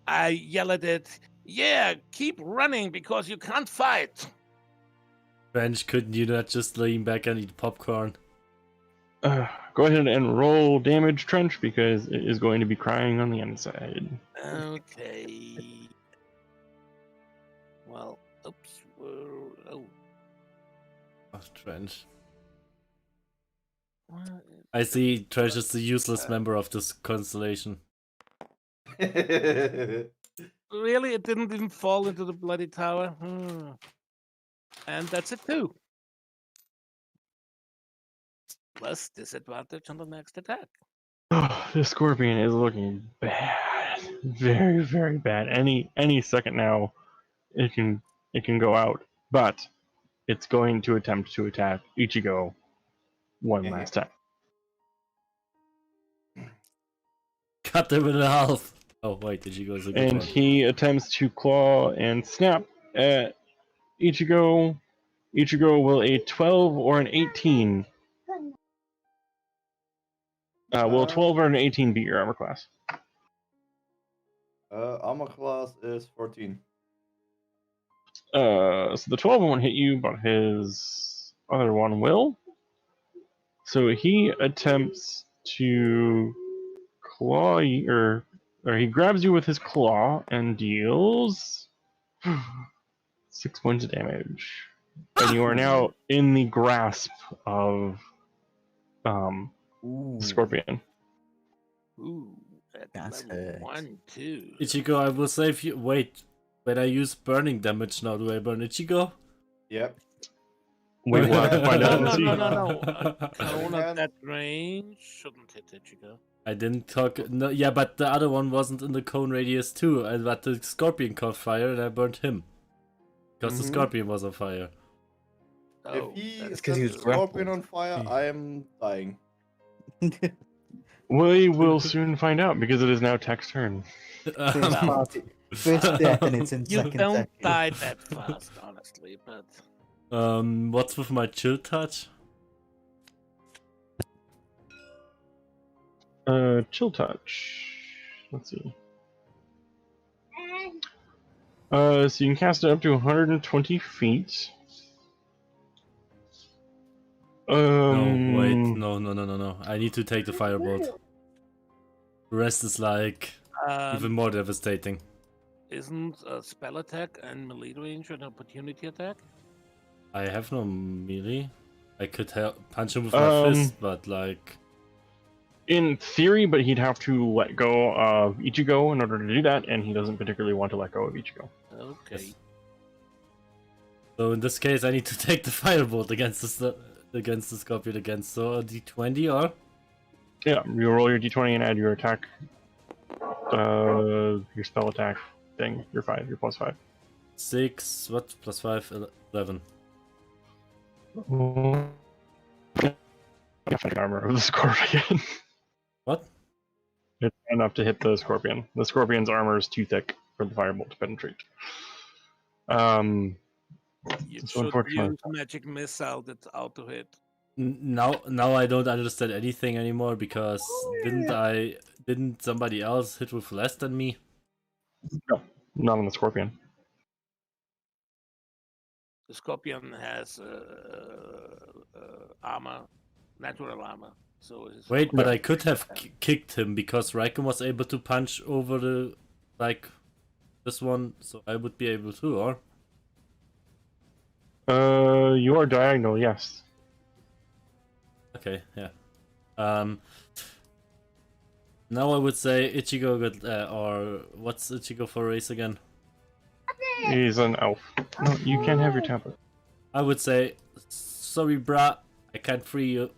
I yell at it, yeah, keep running because you can't fight. Drench, couldn't you not just lean back and eat popcorn? Go ahead and roll damage, Trench, because it is going to be crying on the inside. Okay. Well, oops. Oh, Oh, Drench. what is- I see Drench is the useless member of this constellation. Really? It didn't even fall into the bloody tower? And that's it too. Plus disadvantage on the next attack. The scorpion is looking bad, very, very bad. Any second now, it can go out, but it's going to attempt to attack Ichigo one last time. Cut him in half. Oh wait, did you go as a good And one? he attempts to claw and snap at Ichigo. Ichigo will a 12 or an 18. Will a 12 or an 18 beat your armor class? Armor class is 14. So the 12 won't hit you, but his other one will. So he attempts to claw you, or he grabs you with his claw and deals 6 points of damage. And you are now in the grasp of Ooh. the scorpion. Ooh, at That's level hurt. 1, 2. Ichigo, I will save you. Wait, when I use burning damage now, do I burn Ichigo? Yep. Wait, we'll have to find out and No, see. no. A cone Man. at that range shouldn't hit Ichigo. I didn't talk. No, yeah, but the other one wasn't in the cone radius too. But the scorpion caught fire and I burned him. Because the Mhm. scorpion was on fire. Oh, if he that's because he sets was the scorpion grappled. on fire, I am dying. We will soon find out because it is now Tech's turn. First Well, party, first death, and it's in you second don't second. die that fast, honestly, but What's with my chill touch? Chill touch. Let's see. So you can cast it up to 120 feet. No, wait, no. I need to take the firebolt. The rest is like even more devastating. isn't a spell attack and melee range an opportunity attack? I have no melee. I could punch him with my fist, but like... In theory, but he'd have to let go of Ichigo in order to do that, and he doesn't particularly want to let go of Ichigo. Okay. Yes. So in this case, I need to take the firebolt against the scorpion again. So a d20 or? Yeah, you roll your d20 and add your attack, your spell attack thing. Your plus 5. 6, what? Plus 5, 11. Armor of the scorpion. What? It's enough to hit the scorpion. The scorpion's armor is too thick for the firebolt to penetrate. You It's should unfortunate. use magic missile that's auto hit. Now I don't understand anything anymore because didn't somebody else hit with less than me? No, not on the scorpion. The scorpion has armor, natural armor. So his Wait, but armor- I could have kicked him because Raikon was able to punch over the this one, so I would be able to, or? You are diagonal, yes. Okay, yeah. Now I would say Ichigo got, or what's Ichigo for race again? He's an elf. No, you can't have your tablet. I would say, sorry brah, I can't free you.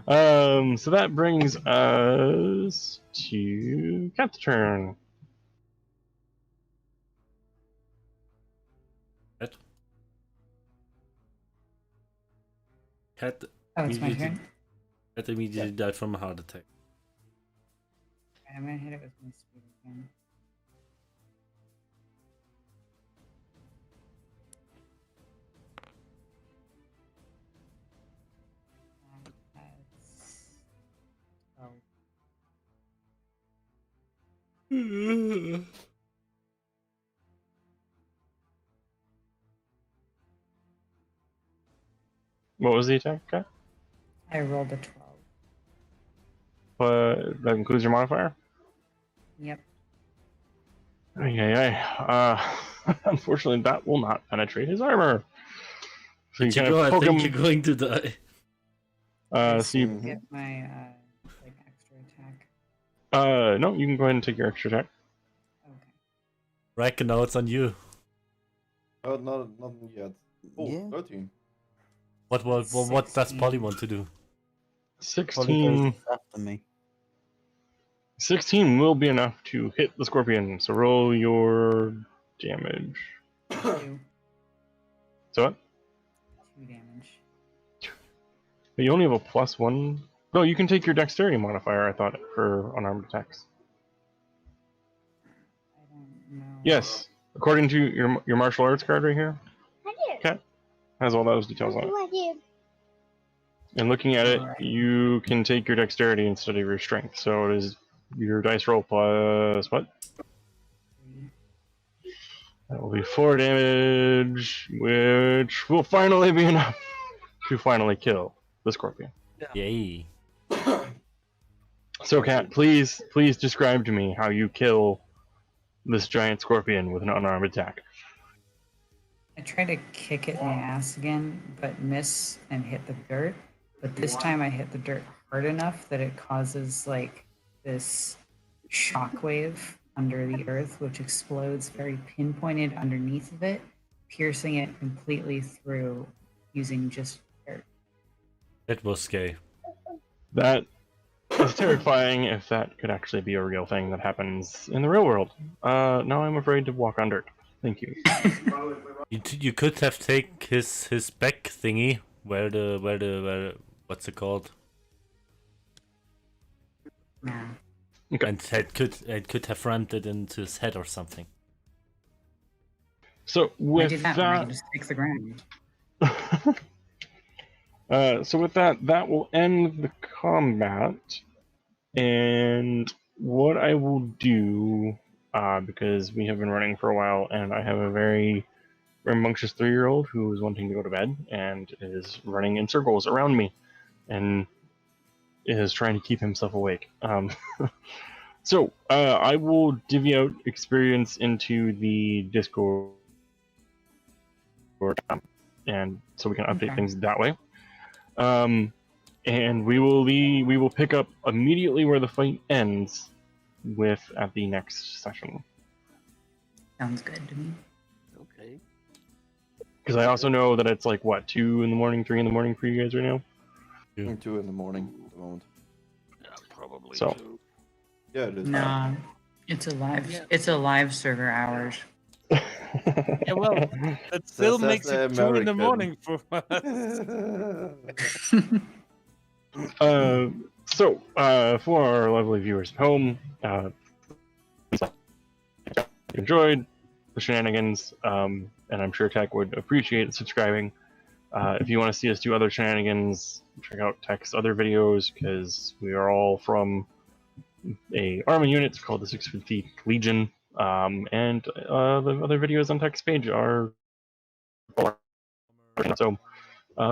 So that brings us to Cat's turn. Cat Oh, it's my immediately, turn. Cat immediately died from a heart attack. I'm gonna hit it with my speed again. That's 12. What was the attack, Cat? I rolled a 12. That includes your modifier? Yep. Unfortunately, that will not penetrate his armor. So you kind Ichigo, of I poke think him. you're going to die. So you, Get my like extra attack. no, you can go ahead and take your extra attack. Okay. Raikon, now it's on you. Oh, not yet. Oh, Yeah. 13. What does Polly want to do? 16. After me. 16 will be enough to hit the scorpion. So roll your damage. 2. So what? 2 damage. But you only have a +1. No, you can take your dexterity modifier, I thought, for unarmed attacks. I don't know. Yes. According to your martial arts card right here, I do. Cat has all those details on it. What do I do? And looking at it, Alright. you can take your dexterity instead of your strength. So it is your dice roll plus what? 3. That will be 4 damage, which will finally be enough to finally kill the scorpion. Yay. So, Cat, please describe to me how you kill this giant scorpion with an unarmed attack. I try to kick it in the ass again, but miss and hit the dirt. But this time I hit the dirt hard enough that it causes like this shockwave under the earth, which explodes very pinpointed underneath of it, piercing it completely through using just dirt. That was scary. That is terrifying if that could actually be a real thing that happens in the real world. Now I'm afraid to walk on dirt. Thank you. You could have taken his back thingy where what's it called? Yeah. Okay. And could have rammed it into his head or something. So Why with do that when I that, can just fix the ground? so with that, that will end the combat. And what I will do, because we have been running for a while, and I have a very rambunctious 3-year-old who is wanting to go to bed and is running in circles around me, and is trying to keep himself awake. So I will divvy out experience into the Discord, and so we can update Okay. things that way. And we will pick up immediately where the fight ends, with at the next session. Sounds good to me. Okay. Because I also know that it's like what 2 in the morning, 3 in the morning for you guys right now. 2 in the morning at the moment. Yeah, probably So. too. Yeah, it is. No, it's a live. Yeah. It's a live server hours. Yeah, well, that still That's makes the it 2 in the American. morning for us. So for our lovely viewers at home, if you enjoyed the shenanigans, and I'm sure Tech would appreciate subscribing. If you want to see us do other shenanigans, check out Tech's other videos, because we are all from a army unit called the 650 Legion, and the other videos on Tech's page are so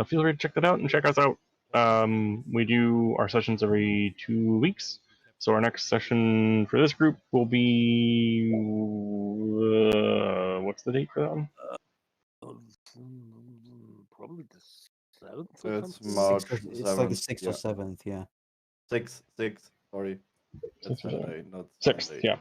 feel free to check that out and check us out. We do our sessions every 2 weeks. So our next session for this group will be what's the date for that one? Probably the 7th or It's something. March It's like the 7th. 6th or 7th, yeah. 6th. Sorry. That's 6th or Sunday, not 6th, Sunday. yeah.